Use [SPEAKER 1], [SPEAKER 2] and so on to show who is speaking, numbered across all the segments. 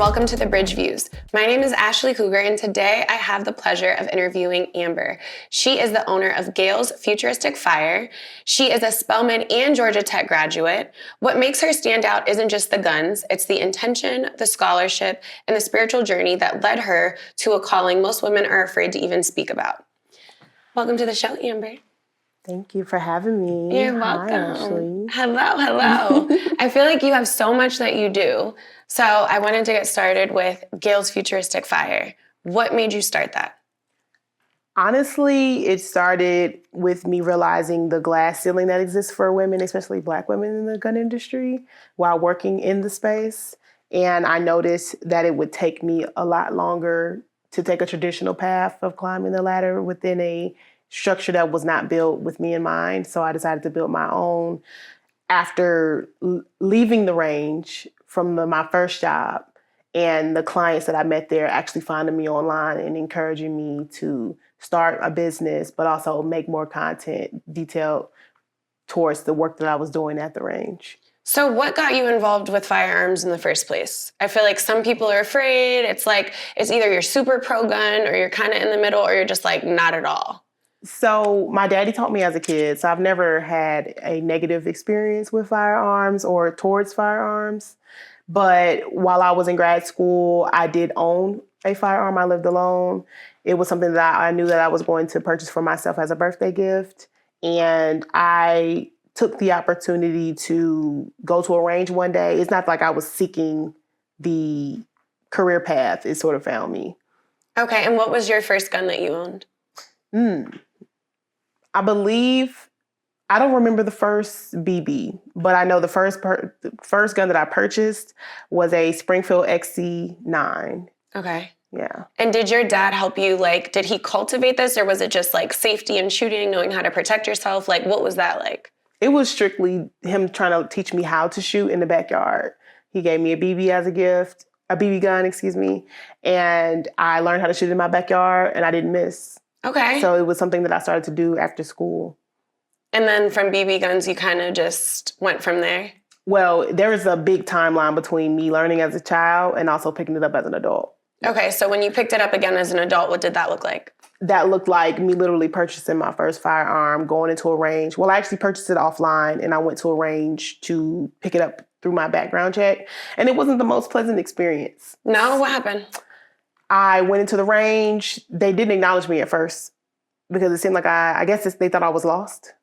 [SPEAKER 1] welcome to The Bridge Views. My name is Ashley Cougar, and today I have the pleasure of interviewing Amber. She is the owner of Gayle's Futuristic Fire. She is a Spelman and Georgia Tech graduate. What makes her stand out isn't just the guns, it's the intention, the scholarship, and the spiritual journey that led her to a calling most women are afraid to even speak about. Welcome to the show, Amber.
[SPEAKER 2] Thank you for having me.
[SPEAKER 1] You're welcome.
[SPEAKER 2] Hi, Ashley.
[SPEAKER 1] Hello. I feel like you have so much that you do. So I wanted to get started with Gayle's Futuristic Fire. What made you start that?
[SPEAKER 2] Honestly, it started with me realizing the glass ceiling that exists for women, especially Black women in the gun industry, while working in the space. And I noticed that it would take me a lot longer to take a traditional path of climbing the ladder within a structure that was not built with me in mind. So I decided to build my own. After leaving the range from my first job, and the clients that I met there actually finding me online and encouraging me to start a business, but also make more content detailed towards the work that I was doing at the range.
[SPEAKER 1] So what got you involved with firearms in the first place? I feel like some people are afraid. It's like, it's either you're super pro-gun or you're kind of in the middle or you're just like, not at all.
[SPEAKER 2] So my daddy taught me as a kid, so I've never had a negative experience with firearms or towards firearms. But while I was in grad school, I did own a firearm. I lived alone. It was something that I knew that I was going to purchase for myself as a birthday gift. And I took the opportunity to go to a range one day. It's not like I was seeking the career path. It sort of found me.
[SPEAKER 1] Okay, and what was your first gun that you owned?
[SPEAKER 2] I believe, I don't remember the first BB, but I know the first gun that I purchased was a Springfield XC9.
[SPEAKER 1] Okay.
[SPEAKER 2] Yeah.
[SPEAKER 1] And did your dad help you, like, did he cultivate this or was it just like safety and shooting, knowing how to protect yourself? Like, what was that like?
[SPEAKER 2] It was strictly him trying to teach me how to shoot in the backyard. He gave me a BB as a gift, a BB gun, excuse me, and I learned how to shoot in my backyard and I didn't miss.
[SPEAKER 1] Okay.
[SPEAKER 2] So it was something that I started to do after school.
[SPEAKER 1] And then from BB guns, you kind of just went from there?
[SPEAKER 2] Well, there is a big timeline between me learning as a child and also picking it up as an adult.
[SPEAKER 1] Okay, so when you picked it up again as an adult, what did that look like?
[SPEAKER 2] That looked like me literally purchasing my first firearm, going into a range. Well, I actually purchased it offline and I went to a range to pick it up through my background check. And it wasn't the most pleasant experience.
[SPEAKER 1] No? What happened?
[SPEAKER 2] I went into the range. They didn't acknowledge me at first because it seemed like I guess they thought I was lost.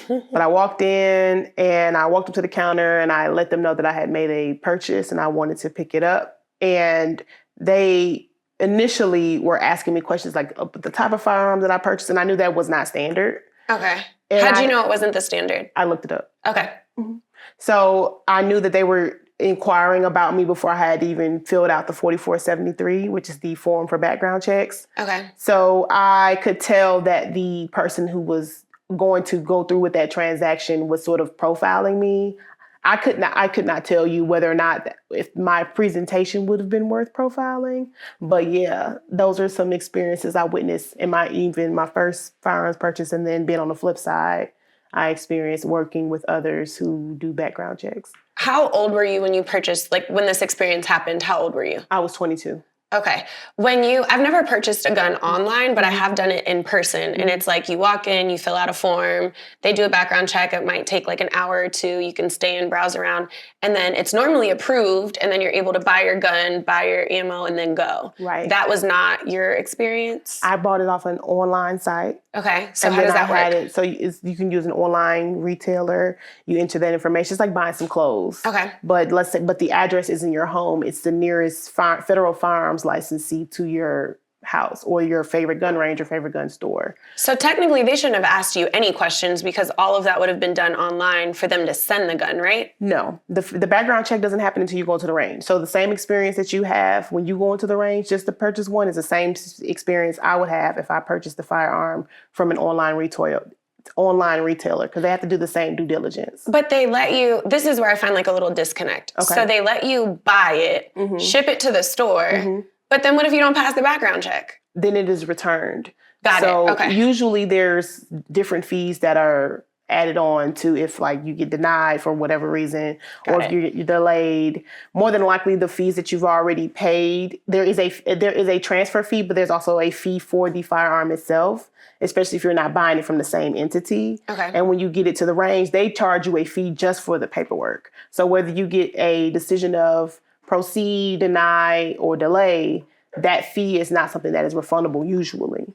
[SPEAKER 2] But I walked in and I walked up to the counter and I let them know that I had made a purchase and I wanted to pick it up. And they initially were asking me questions like the type of firearm that I purchased, and I knew that was not standard.
[SPEAKER 1] Okay.
[SPEAKER 2] And
[SPEAKER 1] how'd you know it wasn't the standard?
[SPEAKER 2] I looked it up.
[SPEAKER 1] Okay.
[SPEAKER 2] Mm-hmm. So I knew that they were inquiring about me before I had even filled out the 4473, which is the form for background checks.
[SPEAKER 1] Okay.
[SPEAKER 2] So I could tell that the person who was going to go through with that transaction was sort of profiling me. I could not tell you whether or not if my presentation would have been worth profiling. But yeah, those are some experiences I witnessed in my first firearms purchase, and then being on the flip side, I experienced working with others who do background checks.
[SPEAKER 1] How old were you when you purchased, like when this experience happened, how old were you?
[SPEAKER 2] I was 22.
[SPEAKER 1] Okay. I've never purchased a gun online, but I have done it in person. And it's like you walk in, you fill out a form, they do a background check. It might take like an hour or two. You can stay and browse around. And then it's normally approved. And then you're able to buy your gun, buy your ammo, and then go.
[SPEAKER 2] Right.
[SPEAKER 1] That was not your experience?
[SPEAKER 2] I bought it off an online site.
[SPEAKER 1] Okay. So how does that work?
[SPEAKER 2] So you can use an online retailer. You enter that information. It's like buying some clothes.
[SPEAKER 1] Okay.
[SPEAKER 2] But the address isn't your home. It's the nearest federal firearms licensee to your house or your favorite gun range or favorite gun store.
[SPEAKER 1] So technically they shouldn't have asked you any questions because all of that would have been done online for them to send the gun, right?
[SPEAKER 2] No, the background check doesn't happen until you go to the range. So the same experience that you have when you go into the range just to purchase one is the same experience I would have if I purchased the firearm from an online retailer because they have to do the same due diligence.
[SPEAKER 1] But they let you, this is where I find like a little disconnect. Okay. So they let you buy it, ship it to the store, but then what if you don't pass the background check?
[SPEAKER 2] Then it is returned.
[SPEAKER 1] Got it. Okay.
[SPEAKER 2] Usually there's different fees that are added on to if like you get denied for whatever reason,
[SPEAKER 1] Got
[SPEAKER 2] or if you're delayed. More than likely, the fees that you've already paid, there is a transfer fee, but there's also a fee for the firearm itself, especially if you're not buying it from the same entity.
[SPEAKER 1] Okay.
[SPEAKER 2] And when you get it to the range, they charge you a fee just for the paperwork. So whether you get a decision of proceed, deny, or delay, that fee is not something that is refundable usually.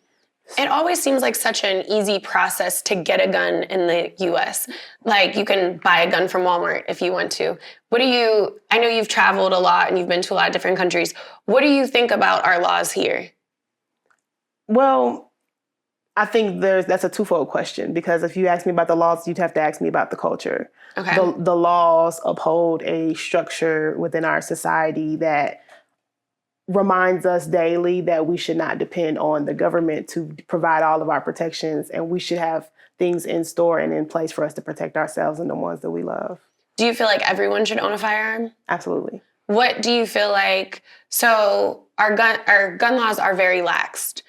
[SPEAKER 1] It always seems like such an easy process to get a gun in the US. Like you can buy a gun from Walmart if you want to. I know you've traveled a lot and you've been to a lot of different countries. What do you think about our laws here?
[SPEAKER 2] Well, I think that's a twofold question, because if you ask me about the laws, you'd have to ask me about the culture.
[SPEAKER 1] Okay.
[SPEAKER 2] The laws uphold a structure within our society that reminds us daily that we should not depend on the government to provide all of our protections, and we should have things in store and in place for us to protect ourselves and the ones that we love.
[SPEAKER 1] Do you feel like everyone should own a firearm?
[SPEAKER 2] Absolutely.
[SPEAKER 1] What do you feel like? So our gun laws are very laxed,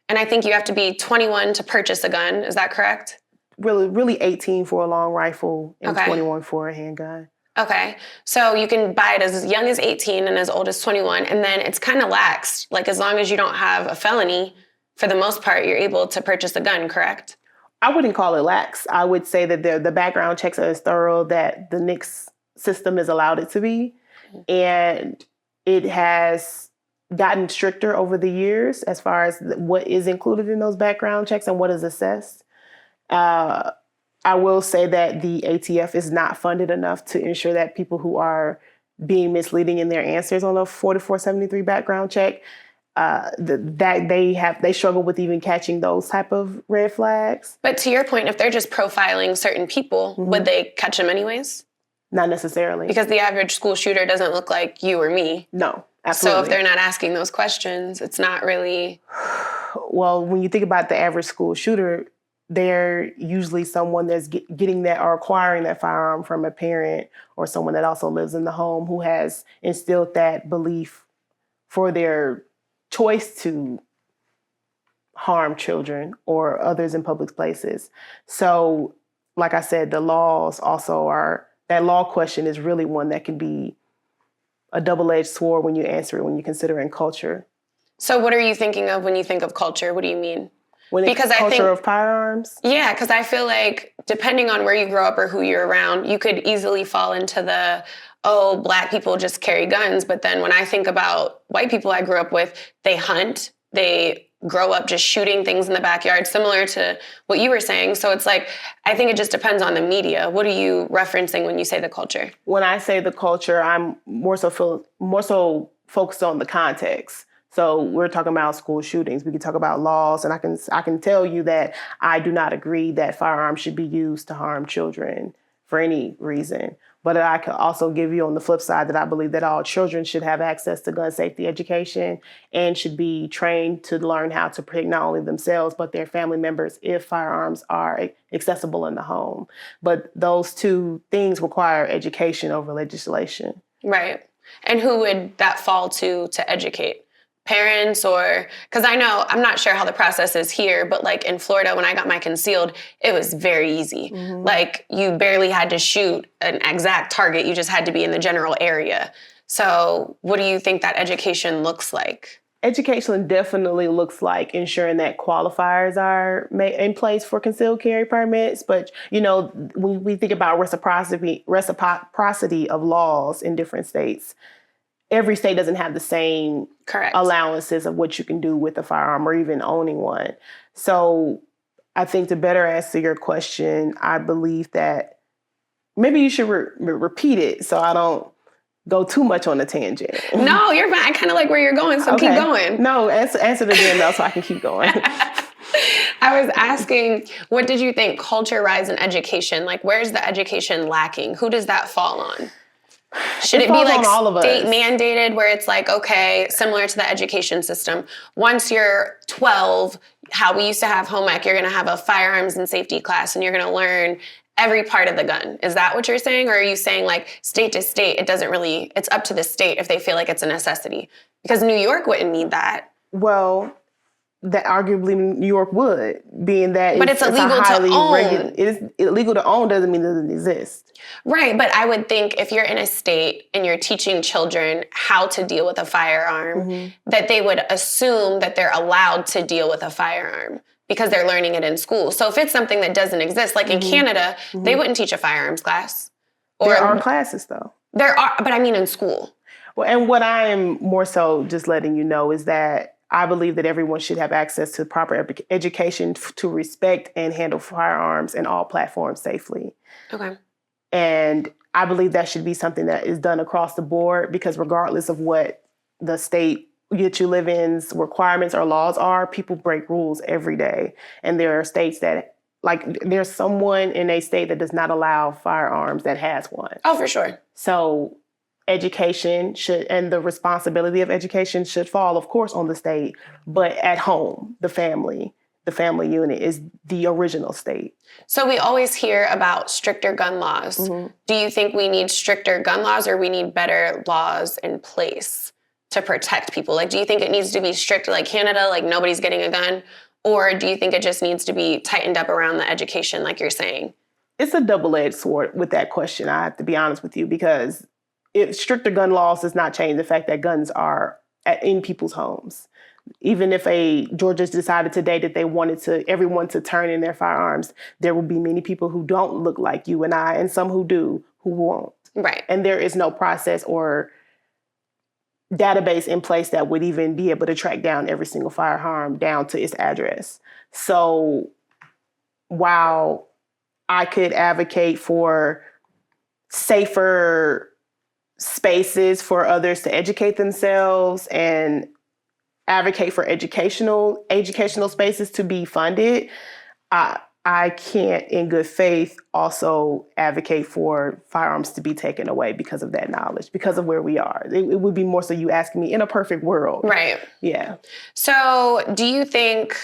[SPEAKER 1] and I think you have to be 21 to purchase a gun. Is that correct?
[SPEAKER 2] Really 18 for a long rifle and
[SPEAKER 1] Okay.
[SPEAKER 2] 21 for a handgun.
[SPEAKER 1] Okay, so you can buy it as young as 18 and as old as 21, and then it's kind of lax. Like as long as you don't have a felony, for the most part, you're able to purchase a gun, correct?
[SPEAKER 2] I wouldn't call it lax. I would say that the background checks are as thorough that the NICS system has allowed it to be. And it has gotten stricter over the years as far as what is included in those background checks and what is assessed. I will say that the ATF is not funded enough to ensure that people who are being misleading in their answers on a 4473 background check, that they struggle with even catching those type of red flags.
[SPEAKER 1] But to your point, if they're just profiling certain people, would they catch them anyways?
[SPEAKER 2] Not necessarily.
[SPEAKER 1] Because the average school shooter doesn't look like you or me.
[SPEAKER 2] No, absolutely.
[SPEAKER 1] So if they're not asking those questions, it's not really...
[SPEAKER 2] Well, when you think about the average school shooter, they're usually someone that's getting that or acquiring that firearm from a parent or someone that also lives in the home who has instilled that belief for their choice to harm children or others in public places. So, like I said, the laws also are, that law question is really one that can be a double-edged sword when you answer it, when you're considering culture.
[SPEAKER 1] So what are you thinking of when you think of culture? What do you mean?
[SPEAKER 2] Because I think of firearms?
[SPEAKER 1] Yeah, because I feel like depending on where you grow up or who you're around, you could easily fall into the, oh, Black people just carry guns. But then when I think about white people I grew up with, they hunt, they grow up just shooting things in the backyard, similar to what you were saying. So it's like, I think it just depends on the media. What are you referencing when you say the culture? When
[SPEAKER 2] I say the culture, I'm more so focused on the context. So we're talking about school shootings. We can talk about laws, and I can tell you that I do not agree that firearms should be used to harm children for any reason. But I could also give you on the flip side that I believe that all children should have access to gun safety education and should be trained to learn how to protect not only themselves, but their family members if firearms are accessible in the home. But those two things require education over legislation.
[SPEAKER 1] Right. And who would that fall to educate? Parents, or, because I know, I'm not sure how the process is here, but like in Florida, when I got my concealed, it was very easy. Mm-hmm. Like you barely had to shoot an exact target. You just had to be in the general area. So what do you think that education looks like?
[SPEAKER 2] Education definitely looks like ensuring that qualifiers are in place for concealed carry permits. But, you know, when we think about reciprocity of laws in different states, every state doesn't have the same allowances of what you can do with a firearm or even owning one. So I think to better answer your question, I believe that maybe you should repeat it so I don't go too much on a tangent.
[SPEAKER 1] No, you're fine. I kind of like where you're going, so keep going.
[SPEAKER 2] No, answer it again though so I can keep going.
[SPEAKER 1] I was asking, what did you think culture, rise, and education? Like, where's the education lacking? Who does that fall on? Should it be like state mandated where it's like, okay, similar to the education system, once you're 12, how we used to have home ec, you're going to have a firearms and safety class and you're going to learn every part of the gun. Is that what you're saying? Or are you saying like state to state, it's up to the state if they feel like it's a necessity? Because New York wouldn't need that.
[SPEAKER 2] Well, that arguably New York would, being that
[SPEAKER 1] but it's illegal to own.
[SPEAKER 2] It is illegal to own doesn't mean it doesn't exist.
[SPEAKER 1] Right, but I would think if you're in a state and you're teaching children how to deal with a firearm, that they would assume that they're allowed to deal with a firearm because they're learning it in school. So if it's something that doesn't exist, like in Canada, they wouldn't teach a firearms class. Or,
[SPEAKER 2] there are classes, though.
[SPEAKER 1] There are, but I mean in school.
[SPEAKER 2] Well, and what I am more so just letting you know is that I believe that everyone should have access to proper education to respect and handle firearms in all platforms safely.
[SPEAKER 1] Okay.
[SPEAKER 2] And I believe that should be something that is done across the board, because regardless of what the state that you live in's requirements or laws are, people break rules every day. And there are states that, like, there's someone in a state that does not allow firearms that has one.
[SPEAKER 1] Oh, for sure.
[SPEAKER 2] So education should, and the responsibility of education should fall, of course, on the state, but at home, the family unit is the original state.
[SPEAKER 1] So we always hear about stricter gun laws. Do you think we need stricter gun laws, or we need better laws in place to protect people? Like, do you think it needs to be strict like Canada, like nobody's getting a gun? Or do you think it just needs to be tightened up around the education, like you're saying?
[SPEAKER 2] It's a double-edged sword with that question, I have to be honest with you, because if stricter gun laws does not change the fact that guns are in people's homes. Even if Georgia decided today that they wanted everyone to turn in their firearms, there will be many people who don't look like you and I, and some who do, who won't.
[SPEAKER 1] Right.
[SPEAKER 2] And there is no process or database in place that would even be able to track down every single firearm down to its address. So while I could advocate for safer spaces for others to educate themselves and advocate for educational spaces to be funded, I can't in good faith also advocate for firearms to be taken away because of that knowledge, because of where we are. It would be more so you asking me in a perfect world.
[SPEAKER 1] Right.
[SPEAKER 2] Yeah.
[SPEAKER 1] So do you think,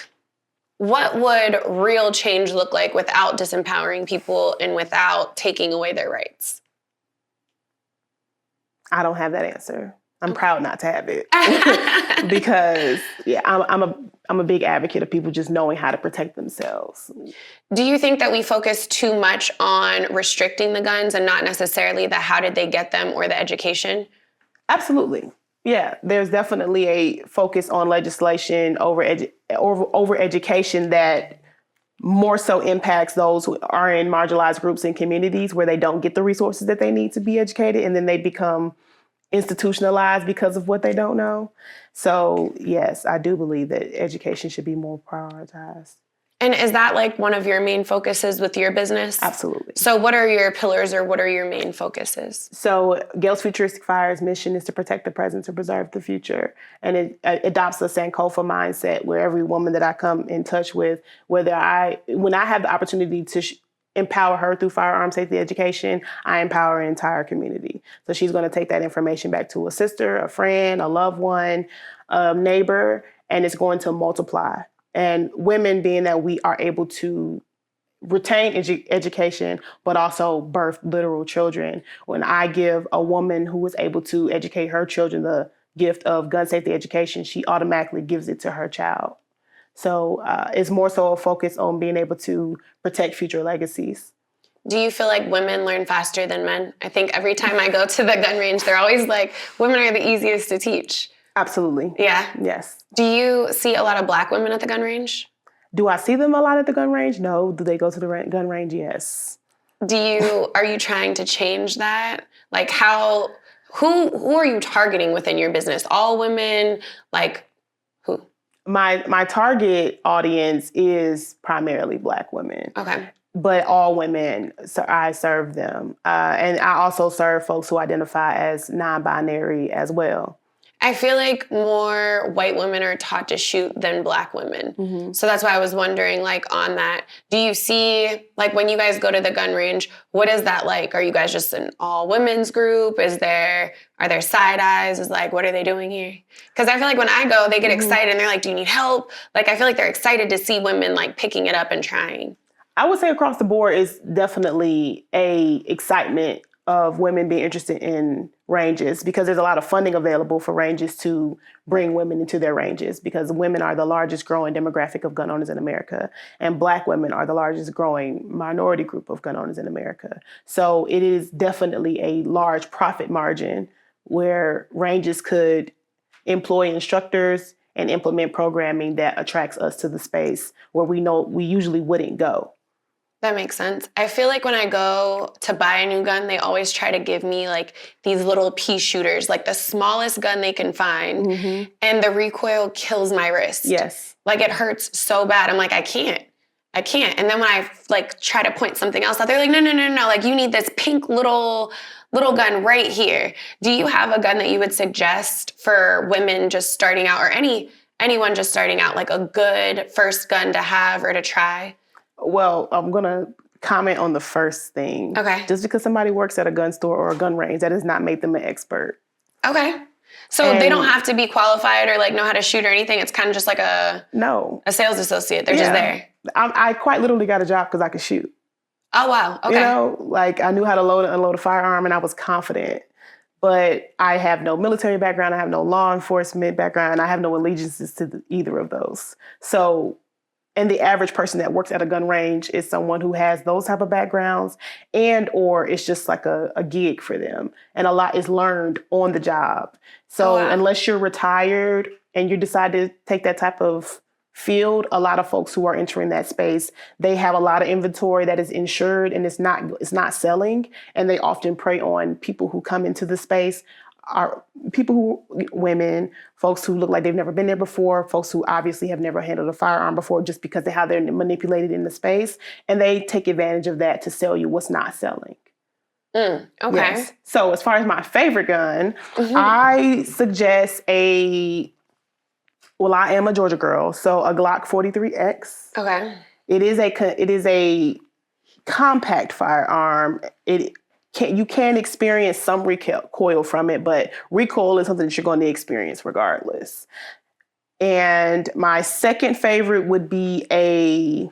[SPEAKER 1] what would real change look like without disempowering people and without taking away their rights?
[SPEAKER 2] I don't have that answer. I'm proud not to have it because I'm a big advocate of people just knowing how to protect themselves.
[SPEAKER 1] Do you think that we focus too much on restricting the guns and not necessarily the how did they get them or the education?
[SPEAKER 2] Absolutely. Yeah, there's definitely a focus on legislation over education that more so impacts those who are in marginalized groups and communities where they don't get the resources that they need to be educated, and then they become institutionalized because of what they don't know. So yes, I do believe that education should be more prioritized.
[SPEAKER 1] And is that like one of your main focuses with your business?
[SPEAKER 2] Absolutely.
[SPEAKER 1] So what are your pillars, or what are your main focuses?
[SPEAKER 2] So Gayle's Futuristic Fire's mission is to protect the present, to preserve the future. And it adopts a Sankofa mindset where every woman that I come in touch with, when I have the opportunity to empower her through firearm safety education, I empower an entire community. So she's going to take that information back to a sister, a friend, a loved one, a neighbor, and it's going to multiply. And women, being that we are able to retain education, but also birth literal children. When I give a woman who is able to educate her children the gift of gun safety education, she automatically gives it to her child. So it's more so a focus on being able to protect future legacies.
[SPEAKER 1] Do you feel like women learn faster than men? I think every time I go to the gun range, they're always like, women are the easiest to teach.
[SPEAKER 2] Absolutely.
[SPEAKER 1] Yeah.
[SPEAKER 2] Yes.
[SPEAKER 1] Do you see a lot of Black women at the gun range?
[SPEAKER 2] Do I see them a lot at the gun range? No. Do they go to the gun range? Yes.
[SPEAKER 1] Are you trying to change that? Like who are you targeting within your business? All women? Like who?
[SPEAKER 2] My target audience is primarily Black women.
[SPEAKER 1] Okay.
[SPEAKER 2] But all women, so I serve them. And I also serve folks who identify as non-binary as well.
[SPEAKER 1] I feel like more white women are taught to shoot than Black women. Mm-hmm. So that's why I was wondering, like, on that, do you see, like, when you guys go to the gun range, what is that like? Are you guys just an all women's group? Are there side eyes? Is like, what are they doing here? Because I feel like when I go, they get excited and they're like, do you need help? Like, I feel like they're excited to see women, like, picking it up and trying.
[SPEAKER 2] I would say across the board is definitely a excitement of women being interested in ranges because there's a lot of funding available for ranges to bring women into their ranges because women are the largest growing demographic of gun owners in America and Black women are the largest growing minority group of gun owners in America. So it is definitely a large profit margin where ranges could employ instructors and implement programming that attracts us to the space where we know we usually wouldn't go.
[SPEAKER 1] That makes sense. I feel like when I go to buy a new gun, they always try to give me like these little pea shooters, like the smallest gun they can find. Mm-hmm. And the recoil kills my wrist.
[SPEAKER 2] Yes.
[SPEAKER 1] Like it hurts so bad. I'm like, I can't. And then when I like try to point something else out, they're like, no. Like you need this pink little gun right here. Do you have a gun that you would suggest for women just starting out or anyone just starting out, like a good first gun to have or to try?
[SPEAKER 2] Well, I'm going to comment on the first thing.
[SPEAKER 1] Okay.
[SPEAKER 2] Just because somebody works at a gun store or a gun range, that does not make them an expert.
[SPEAKER 1] Okay. So they don't have to be qualified or like know how to shoot or anything. It's kind of just like a sales associate. They're just there.
[SPEAKER 2] I quite literally got a job because I could shoot.
[SPEAKER 1] Oh, wow. Okay.
[SPEAKER 2] You know, like I knew how to load and unload a firearm and I was confident. But I have no military background. I have no law enforcement background. I have no allegiances to either of those. So... And the average person that works at a gun range is someone who has those type of backgrounds and or it's just like a gig for them. And a lot is learned on the job. So unless you're retired and you decide to take that type of field, a lot of folks who are entering that space, they have a lot of inventory that is insured and it's not selling. And they often prey on people who come into the space are women, folks who look like they've never been there before, folks who obviously have never handled a firearm before just because of how they're manipulated in the space. And they take advantage of that to sell you what's not selling.
[SPEAKER 1] Okay.
[SPEAKER 2] Yes. So as far as my favorite gun, I suggest I am a Georgia girl. So a Glock 43X.
[SPEAKER 1] Okay.
[SPEAKER 2] It is a compact firearm. You can experience some recoil from it, but recoil is something that you're going to experience regardless. And my second favorite would be a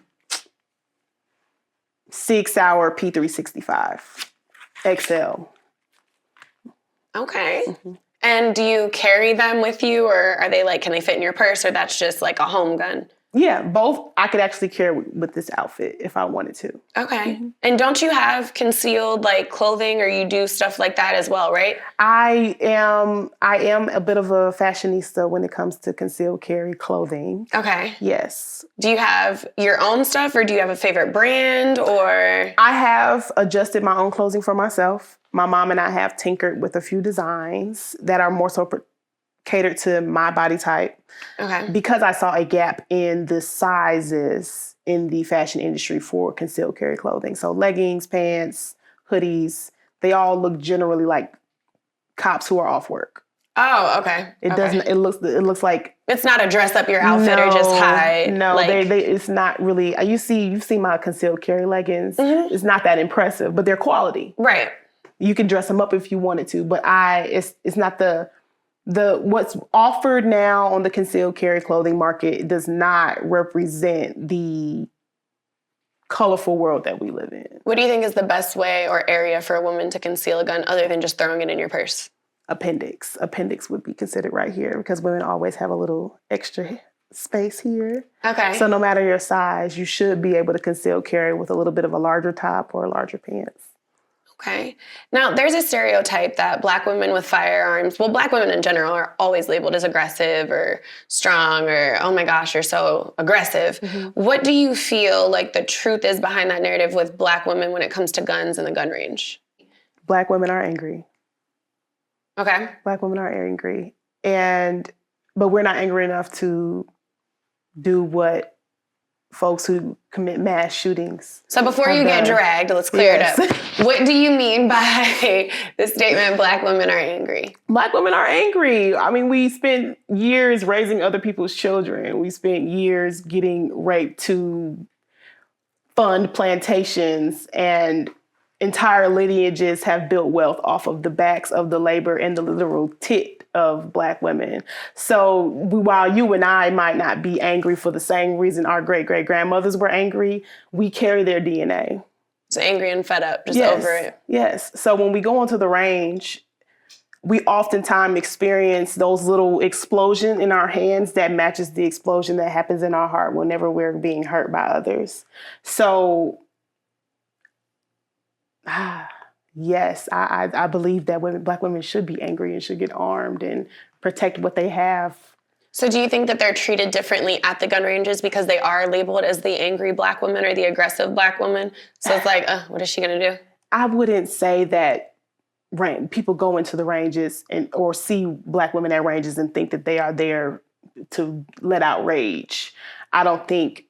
[SPEAKER 2] 6-hour P365 XL.
[SPEAKER 1] Okay. Mm-hmm. And do you carry them with you or are they like, can they fit in your purse or that's just like a home gun?
[SPEAKER 2] Yeah, both I could actually carry with this outfit if I wanted to.
[SPEAKER 1] Okay. Mm-hmm. And don't you have concealed like clothing or you do stuff like that as well, right?
[SPEAKER 2] I am a bit of a fashionista when it comes to concealed carry clothing.
[SPEAKER 1] Okay.
[SPEAKER 2] Yes.
[SPEAKER 1] Do you have your own stuff or do you have a favorite brand or?
[SPEAKER 2] I have adjusted my own clothing for myself. My mom and I have tinkered with a few designs that are more so catered to my body type.
[SPEAKER 1] Okay.
[SPEAKER 2] Because I saw a gap in the sizes in the fashion industry for concealed carry clothing. So leggings, pants, hoodies, they all look generally like cops who are off work.
[SPEAKER 1] Oh, okay.
[SPEAKER 2] It doesn't. It looks like
[SPEAKER 1] it's not a dress up your outfit or just hide.
[SPEAKER 2] No, like, it's not really. You've seen my concealed carry leggings. Mm-hmm. It's not that impressive, but they're quality.
[SPEAKER 1] Right.
[SPEAKER 2] You can dress them up if you wanted to, but it's not the what's offered now on the concealed carry clothing market does not represent the colorful world that we live in.
[SPEAKER 1] What do you think is the best way or area for a woman to conceal a gun other than just throwing it in your purse?
[SPEAKER 2] Appendix would be considered right here because women always have a little extra space here.
[SPEAKER 1] Okay.
[SPEAKER 2] So no matter your size, you should be able to conceal carry with a little bit of a larger top or larger pants.
[SPEAKER 1] Okay. Now, there's a stereotype that Black women with firearms, well, Black women in general are always labeled as aggressive or strong or, oh my gosh, you're so aggressive. Mm-hmm. What do you feel like the truth is behind that narrative with Black women when it comes to guns in the gun range?
[SPEAKER 2] Black women are angry.
[SPEAKER 1] Okay.
[SPEAKER 2] Black women are angry. But we're not angry enough to do what folks who commit mass shootings.
[SPEAKER 1] So before you get dragged, let's clear it up. What do you mean by the statement, Black women are angry?
[SPEAKER 2] Black women are angry. I mean, we spent years raising other people's children. We spent years getting raped to fund plantations, and entire lineages have built wealth off of the backs of the labor and the literal tit of Black women. So while you and I might not be angry for the same reason our great-great-grandmothers were angry, we carry their DNA.
[SPEAKER 1] Just angry and fed up, just over it.
[SPEAKER 2] Yes. So when we go onto the range, we oftentimes experience those little explosion in our hands that matches the explosion that happens in our heart whenever we're being hurt by others. So, yes, I believe that Black women should be angry and should get armed and protect what they have.
[SPEAKER 1] So do you think that they're treated differently at the gun ranges because they are labeled as the angry Black woman or the aggressive Black woman? So it's like, what is she going to do?
[SPEAKER 2] I wouldn't say that people go into the ranges or see Black women at ranges and think that they are there to let out rage. I don't think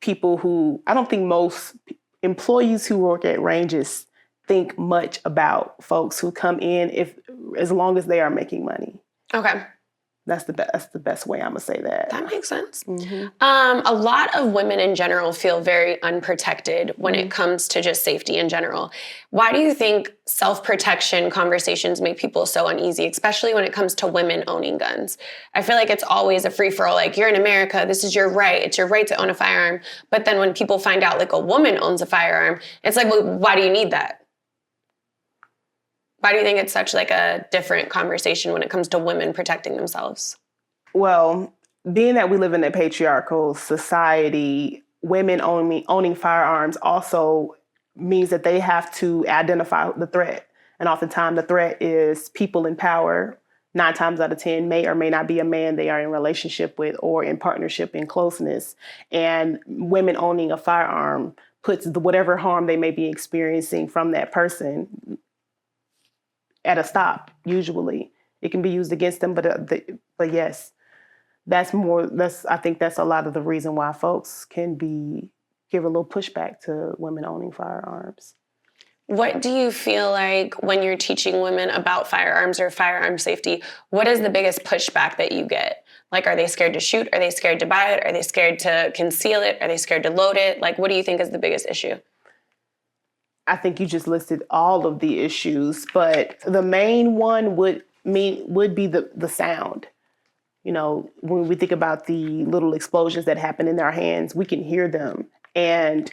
[SPEAKER 2] most employees who work at ranges think much about folks who come in as long as they are making money.
[SPEAKER 1] Okay.
[SPEAKER 2] That's the best way I'm gonna say that.
[SPEAKER 1] That makes sense.
[SPEAKER 2] Mm-hmm.
[SPEAKER 1] A lot of women in general feel very unprotected when it comes to just safety in general. Why do you think self-protection conversations make people so uneasy, especially when it comes to women owning guns? I feel like it's always a free-for-all, like, you're in America, this is your right, it's your right to own a firearm. But then when people find out like a woman owns a firearm, it's like, well, why do you need that? Why do you think it's such like a different conversation when it comes to women protecting themselves?
[SPEAKER 2] Well, being that we live in a patriarchal society, women owning firearms also means that they have to identify the threat. And oftentimes the threat is people in power. 9 times out of 10 may or may not be a man they are in relationship with or in partnership in closeness. And women owning a firearm puts whatever harm they may be experiencing from that person at a stop. Usually it can be used against them, but yes, I think that's a lot of the reason why folks can give a little pushback to women owning firearms.
[SPEAKER 1] What do you feel like when you're teaching women about firearms or firearm safety, what is the biggest pushback that you get? Like, are they scared to shoot? Are they scared to buy it? Are they scared to conceal it? Are they scared to load it? Like, what do you think is the biggest issue?
[SPEAKER 2] I think you just listed all of the issues, but the main one would be the sound. You know, when we think about the little explosions that happen in our hands, we can hear them. And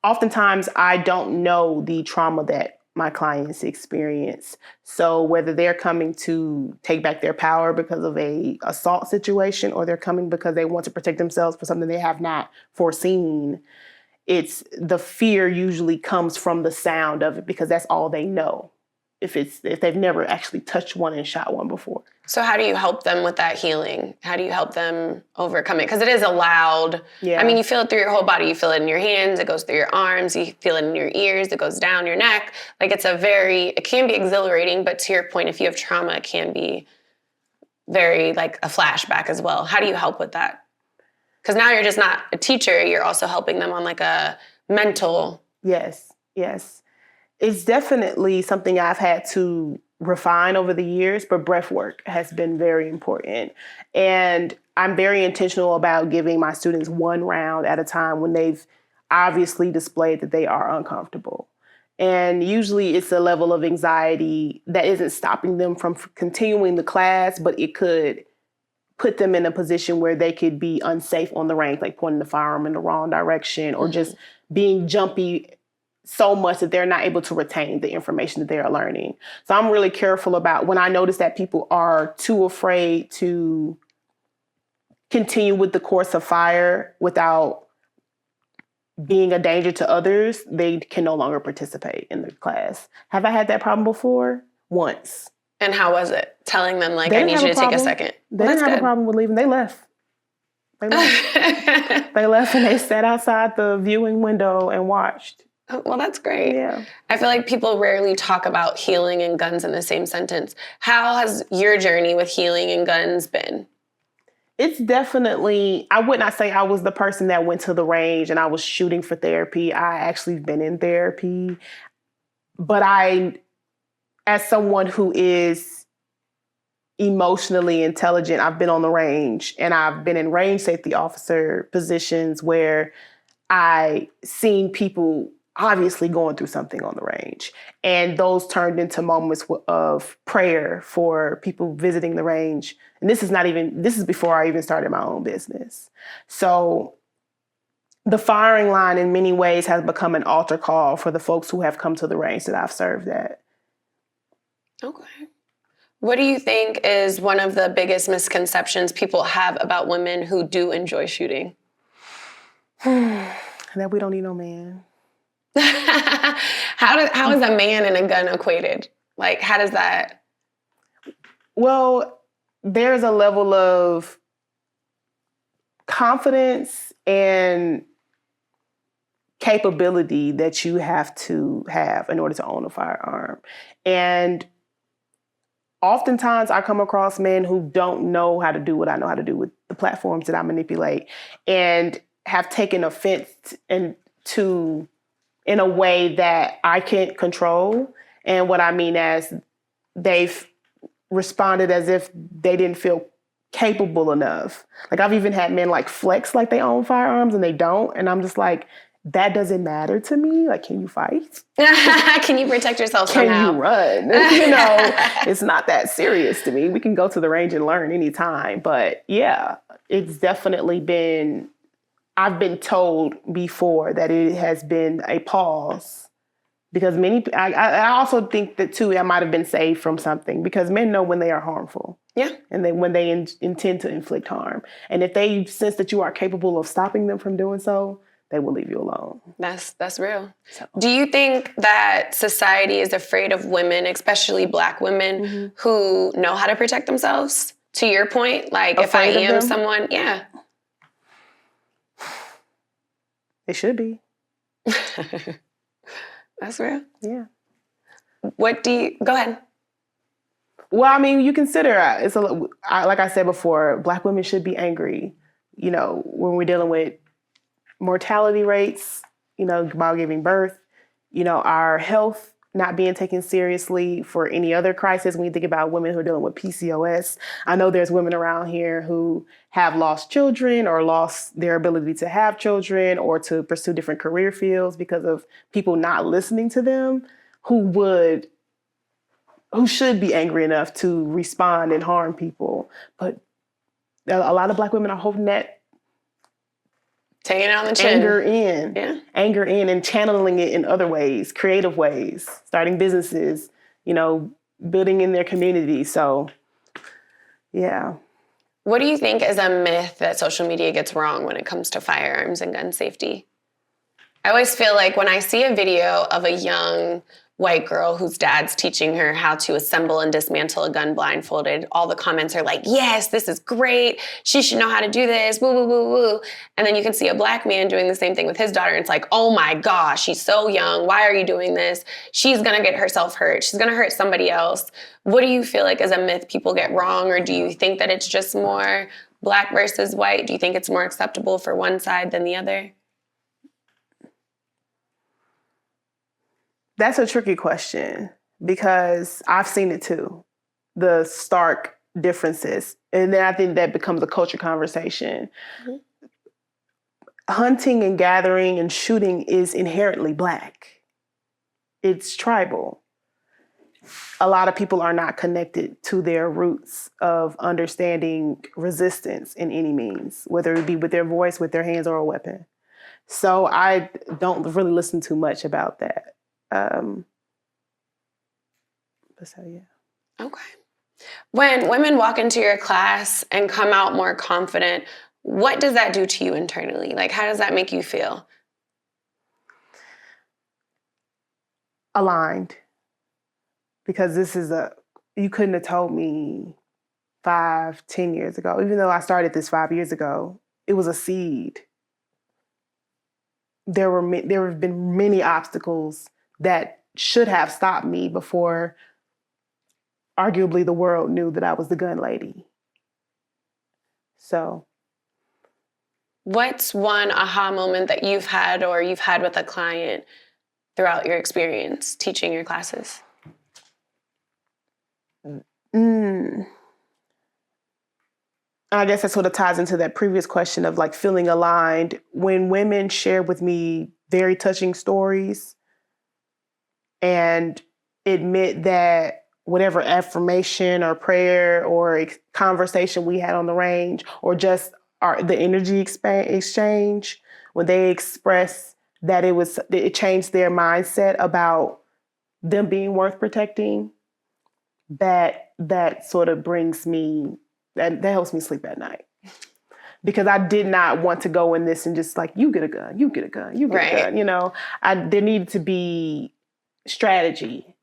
[SPEAKER 2] oftentimes I don't know the trauma that my clients experience. So whether they're coming to take back their power because of a assault situation, or they're coming because they want to protect themselves for something they have not foreseen, it's the fear usually comes from the sound of it because that's all they know. If they've never actually touched one and shot one before.
[SPEAKER 1] So how do you help them with that healing? How do you help them overcome it? Because it is a loud,
[SPEAKER 2] yeah.
[SPEAKER 1] I mean, you feel it through your whole body. You feel it in your hands, it goes through your arms, you feel it in your ears, it goes down your neck. Like, it can be exhilarating, but to your point, if you have trauma, it can be very like a flashback as well. How do you help with that? Because now you're just not a teacher, you're also helping them on like a mental.
[SPEAKER 2] Yes. It's definitely something I've had to refine over the years, but breath work has been very important. And I'm very intentional about giving my students 1 round at a time when they've obviously displayed that they are uncomfortable. And usually it's a level of anxiety that isn't stopping them from continuing the class, but it could put them in a position where they could be unsafe on the range, like pointing the firearm in the wrong direction or just being jumpy so much that they're not able to retain the information that they are learning. So I'm really careful about when I notice that people are too afraid to continue with the course of fire without being a danger to others, they can no longer participate in the class. Have I had that problem before? Once.
[SPEAKER 1] And how was it? Telling them, like, I need you to take a second.
[SPEAKER 2] They didn't have a problem with leaving. They left. They left and they sat outside the viewing window and watched.
[SPEAKER 1] Oh, well, that's great.
[SPEAKER 2] Yeah.
[SPEAKER 1] I feel like people rarely talk about healing and guns in the same sentence. How has your journey with healing and guns been?
[SPEAKER 2] It's definitely, I would not say I was the person that went to the range and I was shooting for therapy. I actually been in therapy. But as someone who is emotionally intelligent, I've been on the range and I've been in range safety officer positions where I seen people obviously going through something on the range. And those turned into moments of prayer for people visiting the range. And this is before I even started my own business. So the firing line in many ways has become an altar call for the folks who have come to the range that I've served at.
[SPEAKER 1] Okay. What do you think is one of the biggest misconceptions people have about women who do enjoy shooting?
[SPEAKER 2] That we don't need no man.
[SPEAKER 1] How is a man and a gun equated? Like, how does that?
[SPEAKER 2] Well, there's a level of confidence and capability that you have to have in order to own a firearm. And oftentimes I come across men who don't know how to do what I know how to do with the platforms that I manipulate and have taken offense in a way that I can't control. And what I mean as they've responded as if they didn't feel capable enough. Like I've even had men like flex like they own firearms and they don't. And I'm just like, that doesn't matter to me. Like, can you fight?
[SPEAKER 1] Can you protect yourself somehow?
[SPEAKER 2] Can you run? It's not that serious to me. We can go to the range and learn anytime. But yeah, it's definitely been, I've been told before that it has been a pause because I also think that too, I might have been saved from something because men know when they are harmful.
[SPEAKER 1] Yeah.
[SPEAKER 2] And when they intend to inflict harm. And if they sense that you are capable of stopping them from doing so, they will leave you alone.
[SPEAKER 1] That's real. So. Do you think that society is afraid of women, especially Black women, who know how to protect themselves? To your point, like
[SPEAKER 2] Afraid
[SPEAKER 1] if I am
[SPEAKER 2] them?
[SPEAKER 1] someone, yeah.
[SPEAKER 2] It should be.
[SPEAKER 1] That's real.
[SPEAKER 2] Yeah.
[SPEAKER 1] Go ahead.
[SPEAKER 2] Well, I mean, you consider like I said before, Black women should be angry, when we're dealing with mortality rates, about giving birth, our health not being taken seriously for any other crisis. When you think about women who are dealing with PCOS, I know there's women around here who have lost children or lost their ability to have children or to pursue different career fields because of people not listening to them who should be angry enough to respond and harm people. But a lot of Black women are holding that
[SPEAKER 1] taking it on the chin.
[SPEAKER 2] Anger in and channeling it in other ways, creative ways, starting businesses, building in their community. So, yeah.
[SPEAKER 1] What do you think is a myth that social media gets wrong when it comes to firearms and gun safety? I always feel like when I see a video of a young white girl whose dad's teaching her how to assemble and dismantle a gun blindfolded, all the comments are like, yes, this is great. She should know how to do this, woo, woo, woo, woo. And then you can see a Black man doing the same thing with his daughter. And it's like, oh my gosh, she's so young. Why are you doing this? She's going to get herself hurt. She's going to hurt somebody else. What do you feel like is a myth people get wrong? Or do you think that it's just more Black versus white? Do you think it's more acceptable for one side than the other?
[SPEAKER 2] That's a tricky question because I've seen it too, the stark differences. And then I think that becomes a culture conversation. Mm-hmm. Hunting and gathering and shooting is inherently Black. It's tribal. A lot of people are not connected to their roots of understanding resistance in any means, whether it be with their voice, with their hands, or a weapon. So I don't really listen too much about that. So yeah.
[SPEAKER 1] Okay. When women walk into your class and come out more confident, what does that do to you internally? Like, how does that make you feel?
[SPEAKER 2] Aligned. Because you couldn't have told me 5-10 years ago, even though I started this 5 years ago, it was a seed. There have been many obstacles that should have stopped me before arguably the world knew that I was the gun lady. So.
[SPEAKER 1] What's one aha moment that you've had or you've had with a client throughout your experience teaching your classes?
[SPEAKER 2] I guess that sort of ties into that previous question of like feeling aligned. When women share with me very touching stories and admit that whatever affirmation or prayer or conversation we had on the range or just the energy exchange when they express that it changed their mindset about them being worth protecting, that sort of brings me, that helps me sleep at night. Because I did not want to go in this and just like, you get a gun, you get a gun, you get a gun. You know, there needed to be strategy.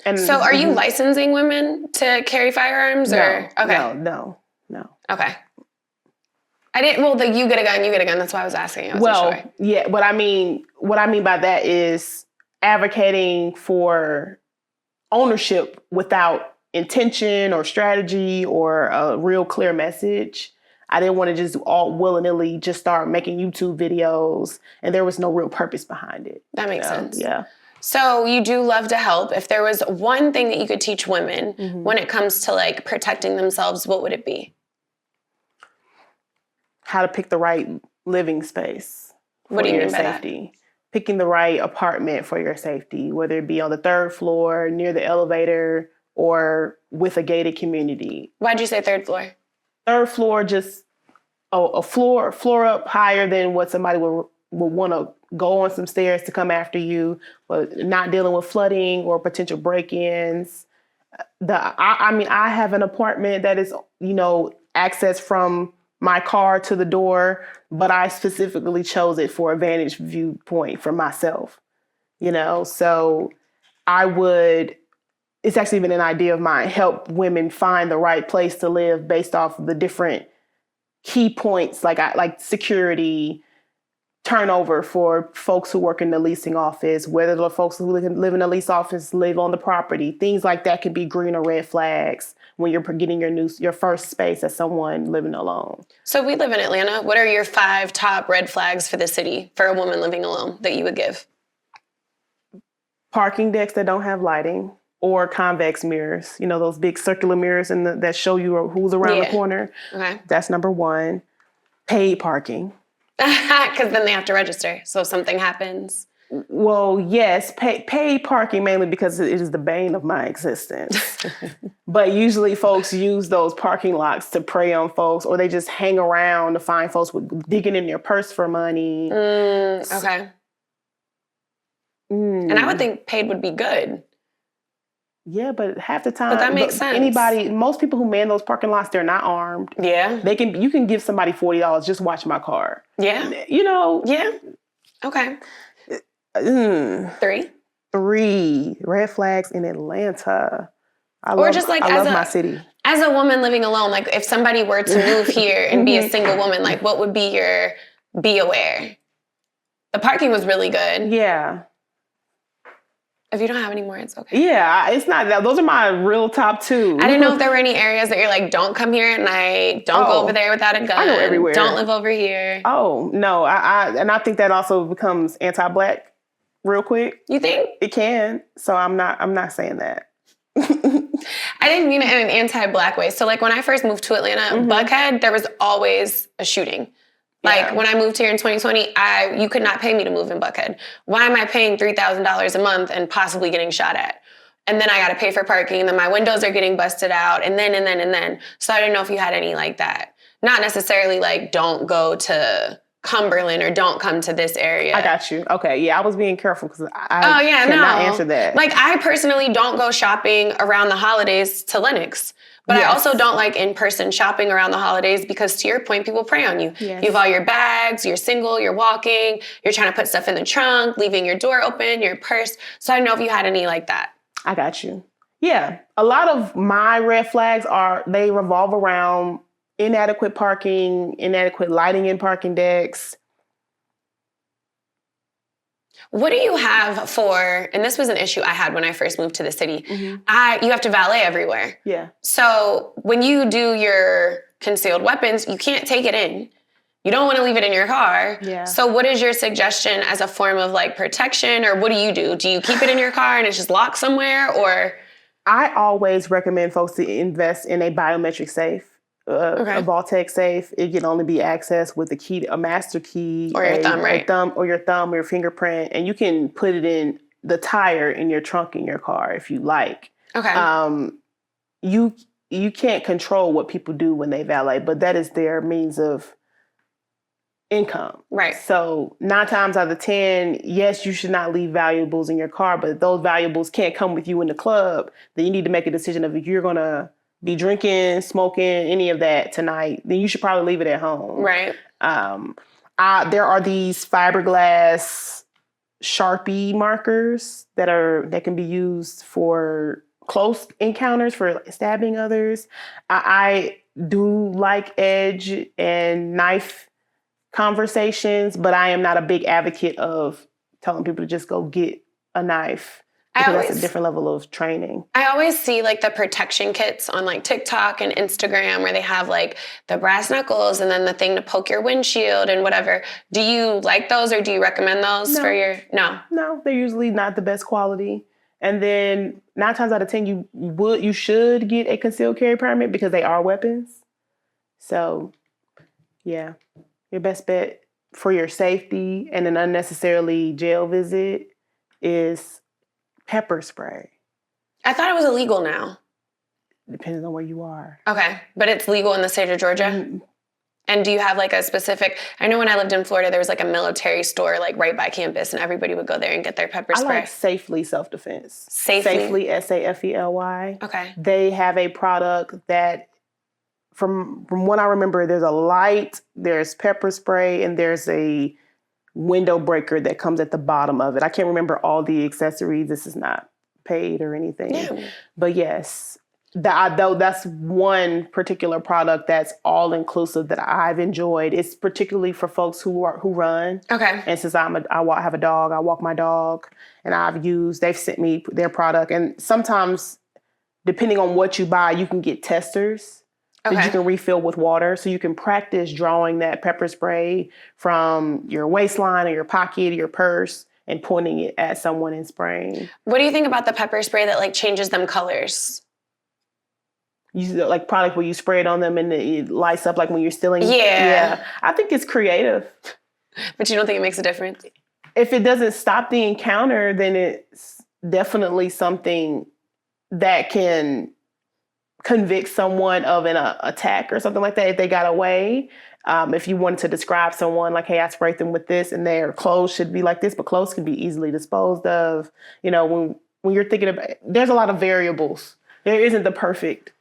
[SPEAKER 2] And
[SPEAKER 1] so are you licensing women to carry firearms?
[SPEAKER 2] No,
[SPEAKER 1] okay.
[SPEAKER 2] No.
[SPEAKER 1] Okay. I didn't, well, the you get a gun. That's why I was asking. I wasn't sure.
[SPEAKER 2] Yeah, what I mean by that is advocating for ownership without intention or strategy or a real clear message. I didn't want to just all willy-nilly just start making YouTube videos and there was no real purpose behind it.
[SPEAKER 1] That makes sense.
[SPEAKER 2] Yeah.
[SPEAKER 1] So you do love to help. If there was one thing that you could teach women when it comes to like protecting themselves, what would it be?
[SPEAKER 2] How to pick the right living space
[SPEAKER 1] for your
[SPEAKER 2] safety. Picking the right apartment for your safety, whether it be on the 3rd floor, near the elevator, or with a gated community.
[SPEAKER 1] Why'd you say 3rd floor?
[SPEAKER 2] 3rd floor, just a floor up higher than what somebody would want to go on some stairs to come after you, but not dealing with flooding or potential break-ins. I have an apartment that is, access from my car to the door, but I specifically chose it for a vantage viewpoint for myself, so it's actually been an idea of mine, help women find the right place to live based off of the different key points, like security, turnover for folks who work in the leasing office, whether the folks who live in the lease office live on the property, things like that could be green or red flags when you're getting your first space as someone living alone.
[SPEAKER 1] So we live in Atlanta. What are your 5 top red flags for the city for a woman living alone that you would give?
[SPEAKER 2] Parking decks that don't have lighting or convex mirrors, those big circular mirrors that show you who's around the corner.
[SPEAKER 1] Okay.
[SPEAKER 2] That's number 1. Paid parking.
[SPEAKER 1] Because then they have to register. So if something happens.
[SPEAKER 2] Well, yes, paid parking mainly because it is the bane of my existence. But usually folks use those parking lots to prey on folks, or they just hang around to find folks with digging in their purse for money.
[SPEAKER 1] Okay. And I would think paid would be good.
[SPEAKER 2] Yeah, but half the time,
[SPEAKER 1] but that makes sense.
[SPEAKER 2] Most people who man those parking lots, they're not armed.
[SPEAKER 1] Yeah.
[SPEAKER 2] You can give somebody $40, just watch my car.
[SPEAKER 1] Yeah. Yeah. Okay. 3
[SPEAKER 2] red flags in Atlanta. I
[SPEAKER 1] love
[SPEAKER 2] my city.
[SPEAKER 1] As a woman living alone, like if somebody were to move here and be a single woman, like what would be your be aware? The parking was really good.
[SPEAKER 2] Yeah.
[SPEAKER 1] If you don't have any more, it's okay.
[SPEAKER 2] Yeah, it's not that. Those are my real top 2.
[SPEAKER 1] I didn't know if there were any areas that you're like, don't come here at night. Don't go over there without a gun.
[SPEAKER 2] I go everywhere.
[SPEAKER 1] Don't live over here.
[SPEAKER 2] Oh, no. I think that also becomes anti-Black real quick.
[SPEAKER 1] You think?
[SPEAKER 2] It can. So I'm not saying that.
[SPEAKER 1] I didn't mean it in an anti-Black way. So like when I first moved to Atlanta, Buckhead, there was always a shooting. Like when I moved here in 2020, you could not pay me to move in Buckhead. Why am I paying $3,000 a month and possibly getting shot at? And then I got to pay for parking, and then my windows are getting busted out, and then. So I didn't know if you had any like that. Not necessarily like don't go to Cumberland or don't come to this area.
[SPEAKER 2] I got you. Okay, yeah, I was being careful because I cannot answer that.
[SPEAKER 1] Like I personally don't go shopping around the holidays to Lenox. But I also don't like in-person shopping around the holidays because, to your point, people prey on you.
[SPEAKER 2] Yes.
[SPEAKER 1] You have all your bags, you're single, you're walking, you're trying to put stuff in the trunk, leaving your door open, your purse. So I don't know if you had any like that.
[SPEAKER 2] I got you. Yeah. A lot of my red flags they revolve around inadequate parking, inadequate lighting in parking decks.
[SPEAKER 1] What do you have for, and this was an issue I had when I first moved to the city, you have to valet everywhere.
[SPEAKER 2] Yeah.
[SPEAKER 1] So when you do your concealed weapons, you can't take it in. You don't want to leave it in your car.
[SPEAKER 2] Yeah.
[SPEAKER 1] So what is your suggestion as a form of like protection, or what do you do? Do you keep it in your car and it's just locked somewhere, or?
[SPEAKER 2] I always recommend folks to invest in a biometric safe. A Vault-Tec safe. It can only be accessed with a master key,
[SPEAKER 1] or your thumb, right?
[SPEAKER 2] Your thumb or your fingerprint, and you can put it in the tire in your trunk in your car if you like.
[SPEAKER 1] Okay.
[SPEAKER 2] You can't control what people do when they valet, but that is their means of income.
[SPEAKER 1] Right.
[SPEAKER 2] So 9 times out of 10, yes, you should not leave valuables in your car, but those valuables can't come with you in the club. Then you need to make a decision of if you're going to be drinking, smoking, any of that tonight, then you should probably leave it at home.
[SPEAKER 1] Right.
[SPEAKER 2] There are these fiberglass Sharpie markers that can be used for close encounters, for stabbing others. I do like edge and knife conversations, but I am not a big advocate of telling people to just go get a knife, because that's a different level of training.
[SPEAKER 1] I always see like the protection kits on like TikTok and Instagram where they have like the brass knuckles and then the thing to poke your windshield and whatever. Do you like those, or do you recommend those for your...
[SPEAKER 2] No, they're usually not the best quality. And then 9 times out of 10, you should get a concealed carry permit because they are weapons. So, yeah, your best bet for your safety and an unnecessarily jail visit is pepper spray.
[SPEAKER 1] I thought it was illegal now.
[SPEAKER 2] Depends on where you are.
[SPEAKER 1] Okay, but it's legal in the state of Georgia? Mm-hmm. And do you have like a specific... I know when I lived in Florida, there was like a military store like right by campus, and everybody would go there and get their pepper spray.
[SPEAKER 2] I like Safely self-defense.
[SPEAKER 1] Safely,
[SPEAKER 2] Safely.
[SPEAKER 1] Okay.
[SPEAKER 2] They have a product that, from what I remember, there's a light, there's pepper spray, and there's a window breaker that comes at the bottom of it. I can't remember all the accessories. This is not paid or anything. Yeah. But yes, that's one particular product that's all inclusive that I've enjoyed. It's particularly for folks who run.
[SPEAKER 1] Okay.
[SPEAKER 2] And since I have a dog, I walk my dog, and they've sent me their product. And sometimes, depending on what you buy, you can get testers that you can refill with water. So you can practice drawing that pepper spray from your waistline or your pocket or your purse and pointing it at someone and spraying.
[SPEAKER 1] What do you think about the pepper spray that like changes them colors?
[SPEAKER 2] You like product where you spray it on them and it lights up like when you're stealing?
[SPEAKER 1] Yeah.
[SPEAKER 2] I think it's creative.
[SPEAKER 1] But you don't think it makes a difference?
[SPEAKER 2] If it doesn't stop the encounter, then it's definitely something that can convict someone of an attack or something like that if they got away. If you wanted to describe someone like, hey, I sprayed them with this and their clothes should be like this, but clothes can be easily disposed of. You know, when you're thinking about, there's a lot of variables. There isn't the perfect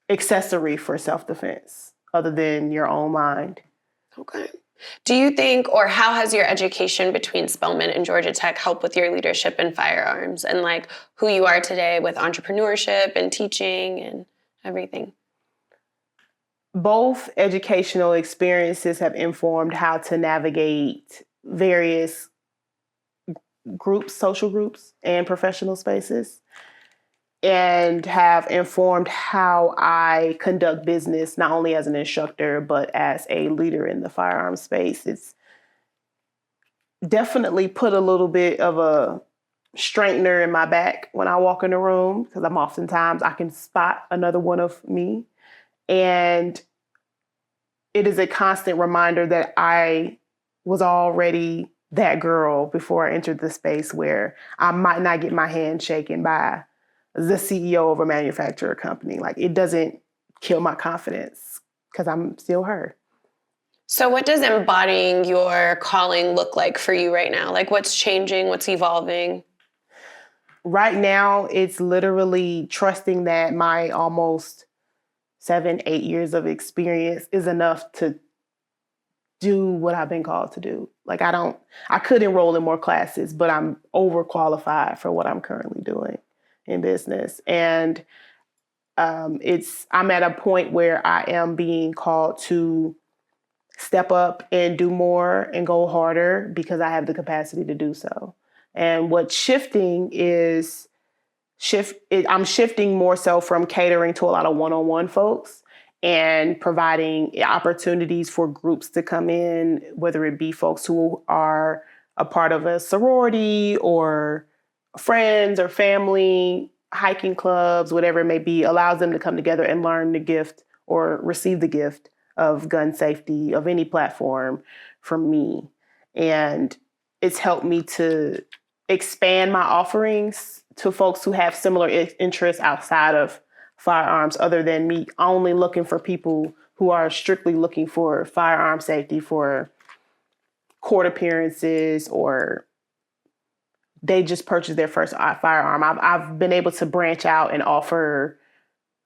[SPEAKER 2] accessory for self-defense other than your own mind.
[SPEAKER 1] Okay. Do you think, or how has your education between Spelman and Georgia Tech helped with your leadership in firearms and like who you are today with entrepreneurship and teaching and everything?
[SPEAKER 2] Both educational experiences have informed how to navigate various groups, social groups, and professional spaces, and have informed how I conduct business, not only as an instructor, but as a leader in the firearms space. It's definitely put a little bit of a straightener in my back when I walk in the room, because I can spot another one of me. And it is a constant reminder that I was already that girl before I entered the space where I might not get my hand shaken by the CEO of a manufacturer company. Like, it doesn't kill my confidence because I'm still her.
[SPEAKER 1] So what does embodying your calling look like for you right now? Like, what's changing? What's evolving?
[SPEAKER 2] Right now, it's literally trusting that my almost 7-8 years of experience is enough to do what I've been called to do. Like, I could enroll in more classes, but I'm overqualified for what I'm currently doing in business. And I'm at a point where I am being called to step up and do more and go harder because I have the capacity to do so. And what's shifting is I'm shifting more so from catering to a lot of one-on-one folks and providing opportunities for groups to come in, whether it be folks who are a part of a sorority or friends or family, hiking clubs, whatever it may be, allows them to come together and learn the gift or receive the gift of gun safety of any platform from me. And it's helped me to expand my offerings to folks who have similar interests outside of firearms other than me only looking for people who are strictly looking for firearm safety for court appearances, or they just purchased their first firearm. I've been able to branch out and offer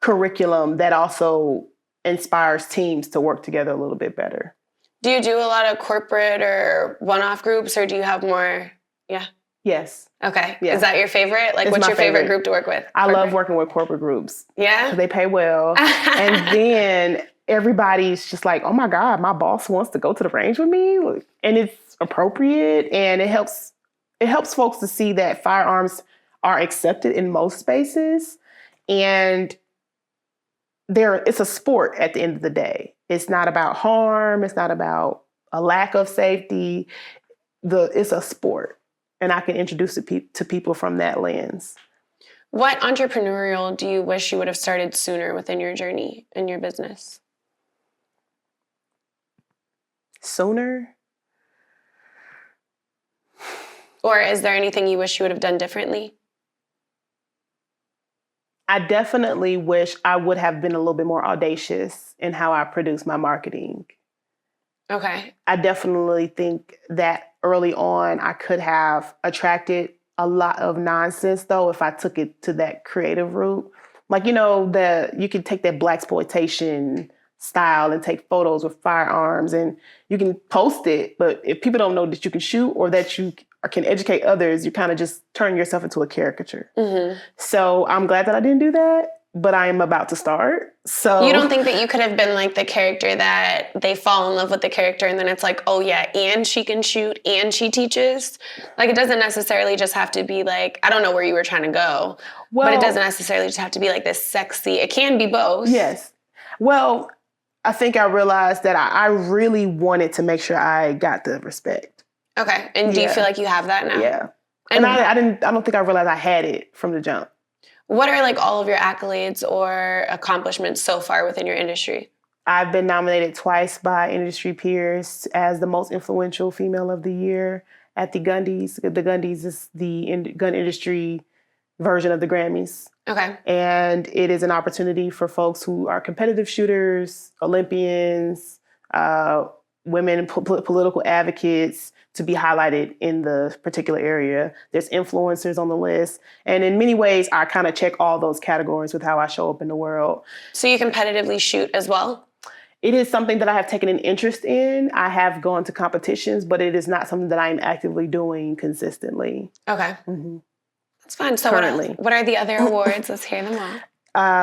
[SPEAKER 2] curriculum that also inspires teams to work together a little bit better.
[SPEAKER 1] Do you do a lot of corporate or one-off groups, or do you have more? Yeah.
[SPEAKER 2] Yes.
[SPEAKER 1] Okay.
[SPEAKER 2] Yeah.
[SPEAKER 1] Is that your favorite? Like,
[SPEAKER 2] It's
[SPEAKER 1] what's
[SPEAKER 2] my
[SPEAKER 1] your favorite
[SPEAKER 2] favorite
[SPEAKER 1] group to work with?
[SPEAKER 2] I love working with corporate groups.
[SPEAKER 1] Yeah?
[SPEAKER 2] Because they pay well. And then everybody's just like, oh my God, my boss wants to go to the range with me. And it's appropriate, and it helps folks to see that firearms are accepted in most spaces. And it's a sport at the end of the day. It's not about harm. It's not about a lack of safety. It's a sport. And I can introduce it to people from that lens.
[SPEAKER 1] What entrepreneurial do you wish you would have started sooner within your journey in your business?
[SPEAKER 2] Sooner?
[SPEAKER 1] Or is there anything you wish you would have done differently?
[SPEAKER 2] I definitely wish I would have been a little bit more audacious in how I produce my marketing.
[SPEAKER 1] Okay.
[SPEAKER 2] I definitely think that early on I could have attracted a lot of nonsense, though, if I took it to that creative route. Like, you can take that blaxploitation style and take photos with firearms, and you can post it. But if people don't know that you can shoot or that you can educate others, you kind of just turn yourself into a caricature. Mm-hmm. So I'm glad that I didn't do that, but I am about to start. So
[SPEAKER 1] you don't think that you could have been like the character that they fall in love with the character, and then it's like, oh yeah, and she can shoot and she teaches? Like, it doesn't necessarily just have to be like, I don't know where you were trying to go, but it doesn't necessarily just have to be like this sexy. It can be both.
[SPEAKER 2] Yes. Well, I think I realized that I really wanted to make sure I got the respect.
[SPEAKER 1] Okay. And do you feel like you have that now?
[SPEAKER 2] Yeah. And I don't think I realized I had it from the jump.
[SPEAKER 1] What are like all of your accolades or accomplishments so far within your industry?
[SPEAKER 2] I've been nominated twice by industry peers as the most influential female of the year at the Gundies. The Gundies is the gun industry version of the Grammys.
[SPEAKER 1] Okay.
[SPEAKER 2] And it is an opportunity for folks who are competitive shooters, Olympians, women, political advocates to be highlighted in the particular area. There's influencers on the list. And in many ways, I kind of check all those categories with how I show up in the world.
[SPEAKER 1] So you competitively shoot as well?
[SPEAKER 2] It is something that I have taken an interest in. I have gone to competitions, but it is not something that I'm actively doing consistently.
[SPEAKER 1] Okay. Mm-hmm. That's fun. So what are the other awards? Let's hear them all.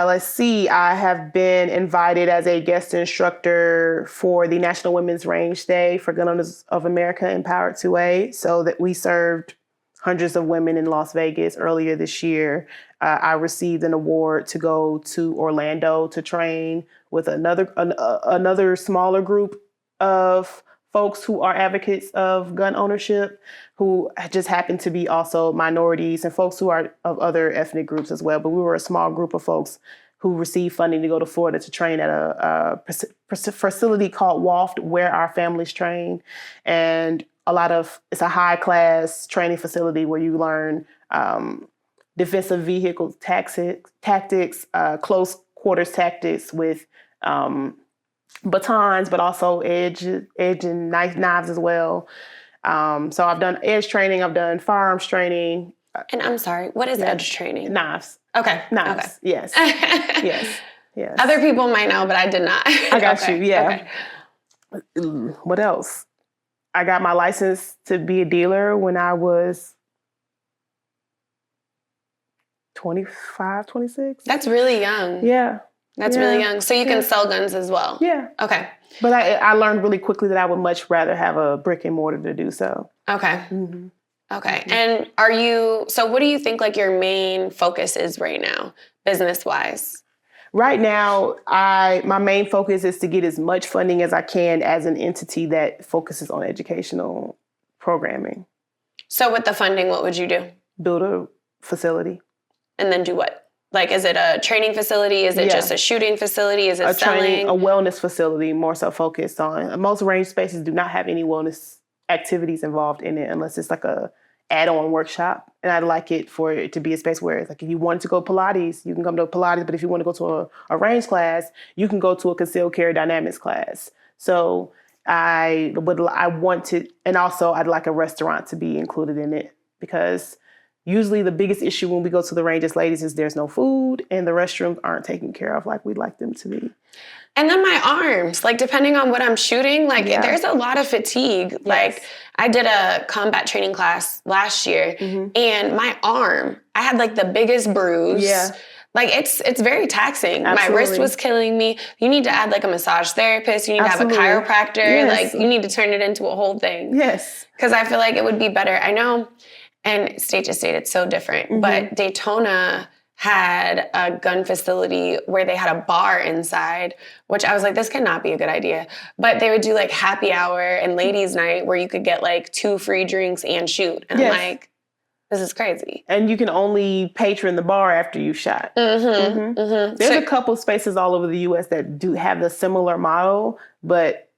[SPEAKER 2] Let's see. I have been invited as a guest instructor for the National Women's Range Day for Gun Owners of America Empowered 2A. So that we served hundreds of women in Las Vegas earlier this year. I received an award to go to Orlando to train with another smaller group of folks who are advocates of gun ownership, who just happen to be also minorities and folks who are of other ethnic groups as well. But we were a small group of folks who received funding to go to Florida to train at a facility called WAFT, where our families train. And it's a high class training facility where you learn defensive vehicle tactics, close quarters tactics with batons, but also edge and knives as well. So I've done edge training. I've done firearms training.
[SPEAKER 1] And I'm sorry, what is edge training?
[SPEAKER 2] Knives.
[SPEAKER 1] Okay.
[SPEAKER 2] Knives. Okay. Yes. Yes.
[SPEAKER 1] Other people might know, but I did not.
[SPEAKER 2] I got you. Yeah. Okay. What else? I got my license to be a dealer when I was 25, 26.
[SPEAKER 1] That's really young.
[SPEAKER 2] Yeah.
[SPEAKER 1] That's really young. So you can sell guns as well?
[SPEAKER 2] Yeah.
[SPEAKER 1] Okay.
[SPEAKER 2] But I learned really quickly that I would much rather have a brick and mortar to do so.
[SPEAKER 1] Okay. Mm-hmm. Okay. Mm-hmm. And so what do you think like your main focus is right now, business-wise?
[SPEAKER 2] Right now, my main focus is to get as much funding as I can as an entity that focuses on educational programming. So
[SPEAKER 1] with the funding, what would you do?
[SPEAKER 2] Build a facility.
[SPEAKER 1] And then do what? Like, is it a training facility? Is it just a shooting facility? Is it selling?
[SPEAKER 2] A wellness facility, more so focused on. Most range spaces do not have any wellness activities involved in it unless it's like a add-on workshop. And I'd like it for it to be a space where it's like, if you wanted to go Pilates, you can come to Pilates. But if you want to go to a range class, you can go to a concealed carry dynamics class. So I want to, and also I'd like a restaurant to be included in it, because usually the biggest issue when we go to the range as ladies is there's no food and the restrooms aren't taken care of like we'd like them to be.
[SPEAKER 1] And then my arms, like depending on what I'm shooting, like there's a lot of fatigue. Yes. Like I did a combat training class last year and my arm, I had like the biggest bruise. Yeah. Like it's very taxing. Absolutely. My wrist was killing me. You need to add like a massage therapist. You need Absolutely. To have a chiropractor. Yes. Like you need to turn it into a whole thing. Yes. Because I feel like it would be better. I know, and state to state, it's so different. But Daytona had a gun facility where they had a bar inside, which I was like, this cannot be a good idea. But they would do like happy hour and ladies' night where you could get like 2 free drinks and shoot. And I'm like, this is crazy. And you can only patron the bar after you shot. There's a couple spaces all over the U.S. that do have the similar model, but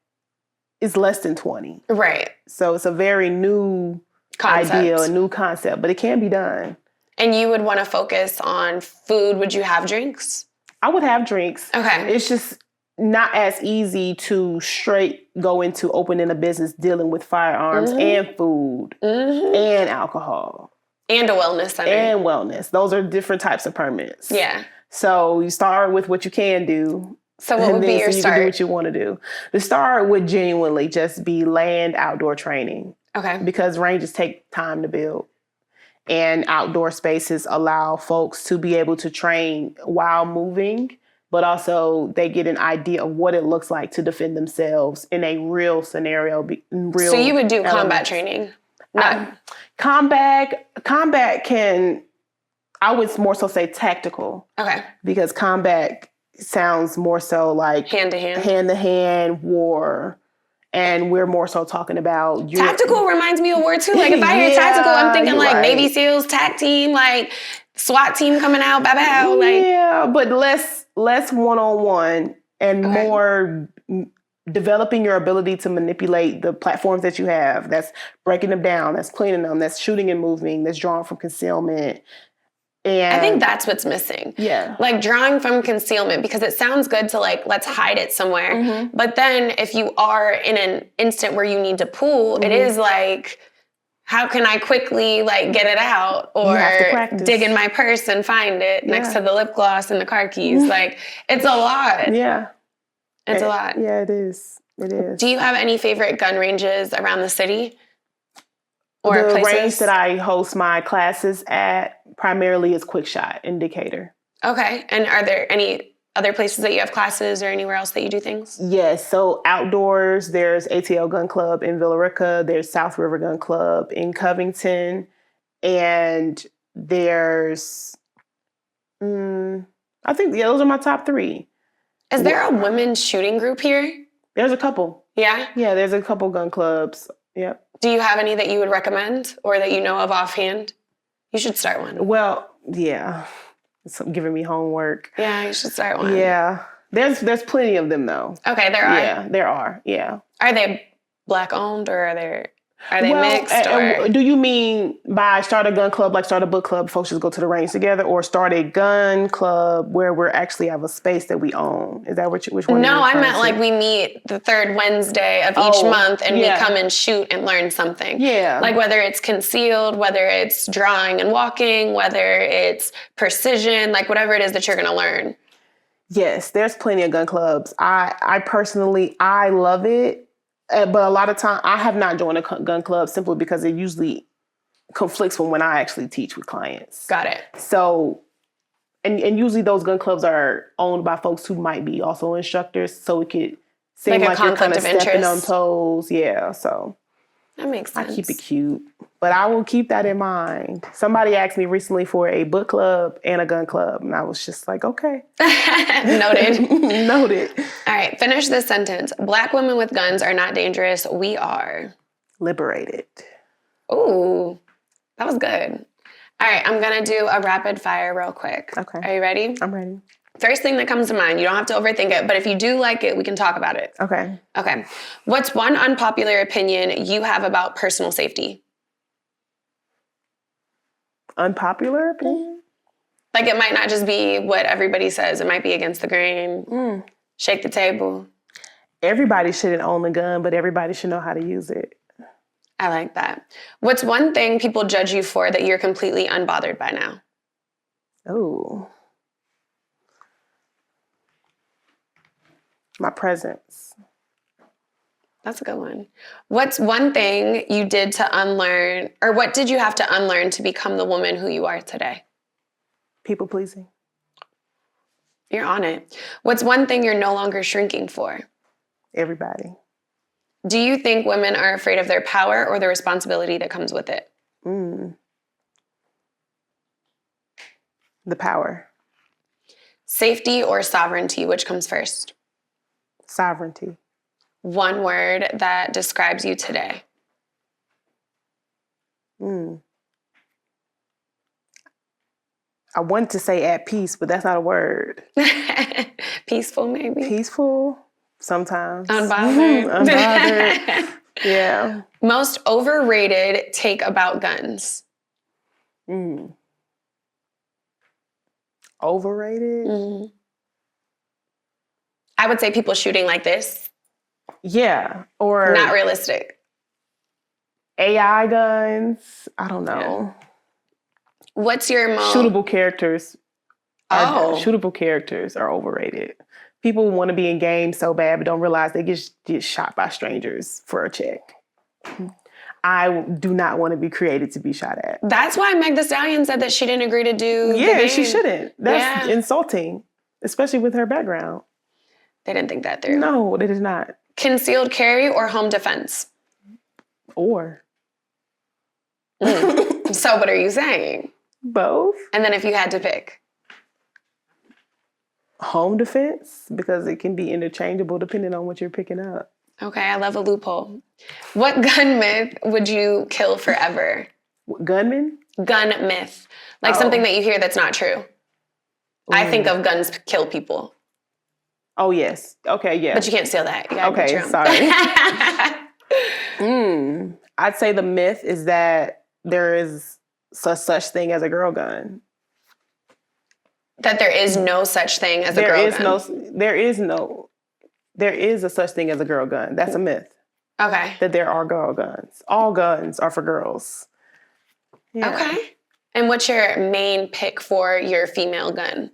[SPEAKER 1] it's less than 20. Right. So it's a very new idea, a new concept, but it can be done. And you would want to focus on food. Would you have drinks? I would have drinks. Okay. It's just not as easy to straight go into opening a business dealing with firearms and food and alcohol. And a wellness center. And wellness. Those are different types of permits. Yeah. So you start with what you can do. So what would be your start? You can do what you want to do. The start would genuinely just be land outdoor training. Okay. Because ranges take time to build. And outdoor spaces allow folks to be able to train while moving, but also they get an idea of what it looks like to defend themselves in a real scenario. So you would do combat training? Combat can, I would more so say tactical. Okay. Because combat sounds more so like hand-to-hand war. And we're more so talking about... Tactical reminds me of war, too. Like, if I hear tactical, I'm thinking, like, right. Navy SEALs, TAC team, like, SWAT team coming out, bow. Like, yeah, but less one-on-one and more developing your ability to manipulate the platforms that you have. That's breaking them down, that's cleaning them, that's shooting and moving, that's drawing from concealment. And I think that's what's missing. Yeah. Like drawing from concealment, because it sounds good to like, let's hide it somewhere. But then if you are in an instant where you need to pull, it is like, how can I quickly like get it out or dig in my purse and find it next to the lip gloss and the car keys? Like it's a lot. Yeah. It's a lot. Yeah, it is. It is. Do you have any favorite gun ranges around the city? Or the places? Range that I host my classes at primarily is Quick Shot in Decatur. Okay. And are there any other places that you have classes or anywhere else that you do things? Yes. So outdoors, there's ATL Gun Club in Villa Rica. There's South River Gun Club in Covington. And there's, I think, those are my top 3. Is there a women's shooting group here? There's a couple. Yeah? Yeah, there's a couple gun clubs. Yep. Do you have any that you would recommend or that you know of offhand? You should start one. Well, yeah. It's giving me homework. Yeah, you should start one. Yeah. There's plenty of them, though. Okay, there are? Yeah, there are. Yeah. Are they Black owned or are they mixed? Or? Do you mean by start a gun club, like start a book club, folks just go to the range together, or start a gun club where we actually have a space that we own? Is that which one? No, I meant like we meet the 3rd Wednesday of each month and we come and shoot and learn something. Yeah. Like whether it's concealed, whether it's drawing and walking, whether it's precision, like whatever it is that you're going to learn. Yes, there's plenty of gun clubs. I personally, I love it. But a lot of time, I have not joined a gun club simply because it usually conflicts with when I actually teach with clients. Got it. So, and usually those gun clubs are owned by folks who might be also instructors, so it could seem like you're kind of stepping on toes. Yeah, so that makes sense. I keep it cute, but I will keep that in mind. Somebody asked me recently for a book club and a gun club, and I was just like, okay. Noted. Noted. All right, finish this sentence. Black women with guns are not dangerous. We are liberated. Ooh, that was good. All right, I'm going to do a rapid fire real quick. Okay. Are you ready? I'm ready. First thing that comes to mind, you don't have to overthink it, but if you do like it, we can talk about it. Okay. Okay. What's one unpopular opinion you have about personal safety?
[SPEAKER 2] unpopular opinion?
[SPEAKER 1] Like, it might not just be what everybody says. It might be against the grain. Shake the table.
[SPEAKER 2] Everybody shouldn't own a gun, but everybody should know how to use it.
[SPEAKER 1] I like that. What's one thing people judge you for that you're completely unbothered by now?
[SPEAKER 2] Oh. My presence.
[SPEAKER 1] That's a good one. What's one thing you did to unlearn, or what did you have to unlearn to become the woman who you are today?
[SPEAKER 2] People pleasing.
[SPEAKER 1] You're on it. What's one thing you're no longer shrinking for?
[SPEAKER 2] Everybody.
[SPEAKER 1] Do you think women are afraid of their power or the responsibility that comes with it?
[SPEAKER 2] The power.
[SPEAKER 1] Safety or sovereignty, which comes first?
[SPEAKER 2] Sovereignty.
[SPEAKER 1] One word that describes you today.
[SPEAKER 2] I wanted to say at peace, but that's not a word.
[SPEAKER 1] Peaceful, maybe?
[SPEAKER 2] Peaceful, sometimes.
[SPEAKER 1] Unbothered.
[SPEAKER 2] Unbothered. Yeah.
[SPEAKER 1] Most overrated take about guns.
[SPEAKER 2] Overrated?
[SPEAKER 1] I would say people shooting like this.
[SPEAKER 2] Yeah. Or
[SPEAKER 1] not realistic.
[SPEAKER 2] AI guns. I don't know.
[SPEAKER 1] Yeah. What's your most...
[SPEAKER 2] Shootable characters. Shootable characters are overrated. People want to be in games so bad, but don't realize they get shot by strangers for a check. I do not want to be created to be shot at.
[SPEAKER 1] That's why Meg Thee Stallion said that she didn't agree to do the game.
[SPEAKER 2] She shouldn't. That's insulting, especially with her background.
[SPEAKER 1] They didn't think that through.
[SPEAKER 2] No, they did not.
[SPEAKER 1] Concealed carry or home defense?
[SPEAKER 2] Or.
[SPEAKER 1] So what are you saying?
[SPEAKER 2] Both.
[SPEAKER 1] And then if you had to pick?
[SPEAKER 2] Home defense, because it can be interchangeable depending on what you're picking up.
[SPEAKER 1] Okay, I love a loophole. What gun myth would you kill forever?
[SPEAKER 2] Gunman?
[SPEAKER 1] Gun myth. Like something that you hear that's not true. I think of guns kill people.
[SPEAKER 2] Oh, yes. Okay, yeah.
[SPEAKER 1] But you can't steal that. You gotta be true.
[SPEAKER 2] Sorry. I'd say the myth is that there is such thing as a girl gun.
[SPEAKER 1] That there is no such thing as a girl gun.
[SPEAKER 2] There is a such thing as a girl gun. That's a myth.
[SPEAKER 1] Okay.
[SPEAKER 2] That there are girl guns. All guns are for girls. Yeah.
[SPEAKER 1] Okay. And what's your main pick for your female gun?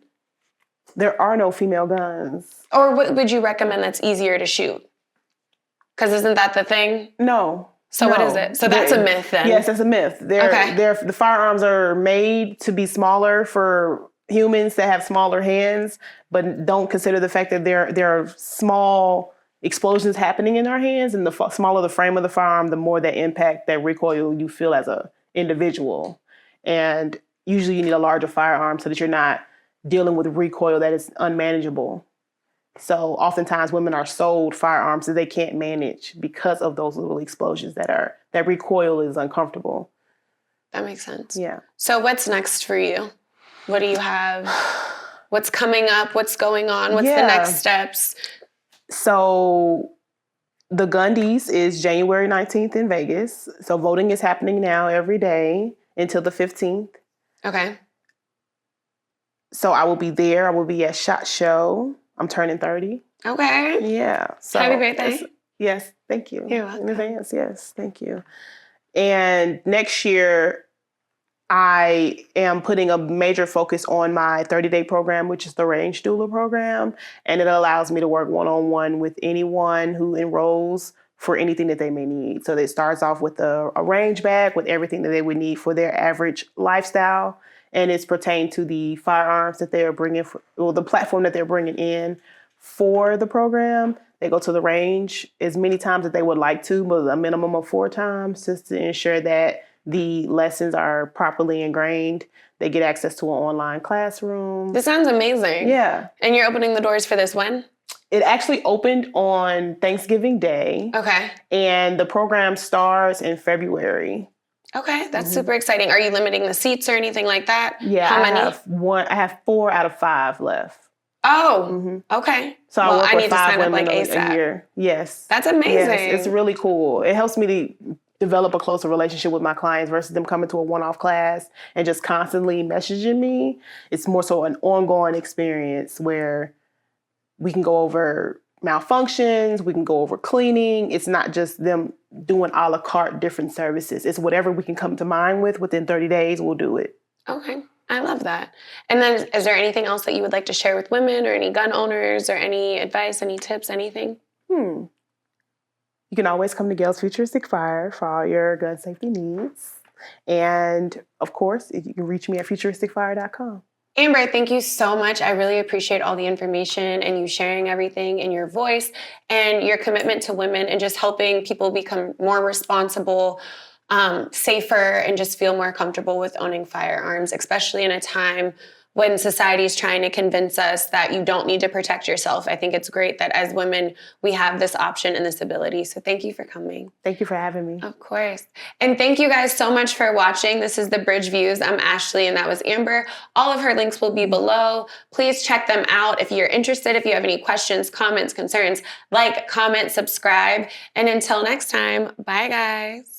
[SPEAKER 2] There are no female guns.
[SPEAKER 1] Or what would you recommend that's easier to shoot? Because isn't that the thing?
[SPEAKER 2] No.
[SPEAKER 1] So what is it? So that's a myth then?
[SPEAKER 2] Yes, that's a myth. The firearms are made to be smaller for humans that have smaller hands, but don't consider the fact that there are small explosions happening in our hands, and the smaller the frame of the firearm, the more that impact, that recoil you feel as a individual. And usually you need a larger firearm so that you're not dealing with recoil that is unmanageable. So oftentimes women are sold firearms that they can't manage because of those little explosions that recoil is uncomfortable.
[SPEAKER 1] That makes sense.
[SPEAKER 2] Yeah.
[SPEAKER 1] So what's next for you? What do you have? What's coming up? What's going on? What's the next steps? So the Gundies is January 19th in Vegas. So voting is happening now every day until the 15th. Okay.
[SPEAKER 2] So I will be there. I will be at SHOT Show. I'm turning 30.
[SPEAKER 1] Okay.
[SPEAKER 2] Yeah. So
[SPEAKER 1] happy birthday.
[SPEAKER 2] Yes. Thank you.
[SPEAKER 1] You're welcome.
[SPEAKER 2] In advance. Yes. Thank you. And next year, I am putting a major focus on my 30-day program, which is the Range Doula program. And it allows me to work one-on-one with anyone who enrolls for anything that they may need. So it starts off with a range bag with everything that they would need for their average lifestyle. And it's pertained to the firearms that they're bringing, the platform that they're bringing in for the program. They go to the range as many times as they would like to, but a minimum of 4 times, just to ensure that the lessons are properly ingrained. They get access to an online classroom.
[SPEAKER 1] This sounds amazing.
[SPEAKER 2] Yeah.
[SPEAKER 1] And you're opening the doors for this when?
[SPEAKER 2] It actually opened on Thanksgiving Day. Okay. And the program starts in February.
[SPEAKER 1] Okay, that's super exciting. Are you limiting the seats or anything like that?
[SPEAKER 2] Yeah,
[SPEAKER 1] How many?
[SPEAKER 2] I have 4 out of 5 left.
[SPEAKER 1] Oh, okay.
[SPEAKER 2] So I work with 5 women
[SPEAKER 1] like
[SPEAKER 2] a year. Yes.
[SPEAKER 1] That's amazing.
[SPEAKER 2] Yes, it's really cool. It helps me to develop a closer relationship with my clients versus them coming to a one-off class and just constantly messaging me. It's more so an ongoing experience where we can go over malfunctions, we can go over cleaning. It's not just them doing a la carte different services. It's whatever we can come to mind with within 30 days, we'll do it.
[SPEAKER 1] Okay. I love that. And then is there anything else that you would like to share with women or any gun owners or any advice, any tips, anything?
[SPEAKER 2] You can always come to Gayle's Futuristic Fire for all your gun safety needs. And of course, you can reach me at futuristicfire.com.
[SPEAKER 1] Amber, thank you so much. I really appreciate all the information and you sharing everything in your voice and your commitment to women and just helping people become more responsible, safer, and just feel more comfortable with owning firearms, especially in a time when society is trying to convince us that you don't need to protect yourself. I think it's great that as women, we have this option and this ability. So thank you for coming.
[SPEAKER 2] Thank you for having me.
[SPEAKER 1] Of course. And thank you guys so much for watching. This is The Bridge Views. I'm Ashley and that was Amber. All of her links will be below. Please check them out. If you're interested, if you have any questions, comments, concerns, like, comment, subscribe. And until next time, bye guys.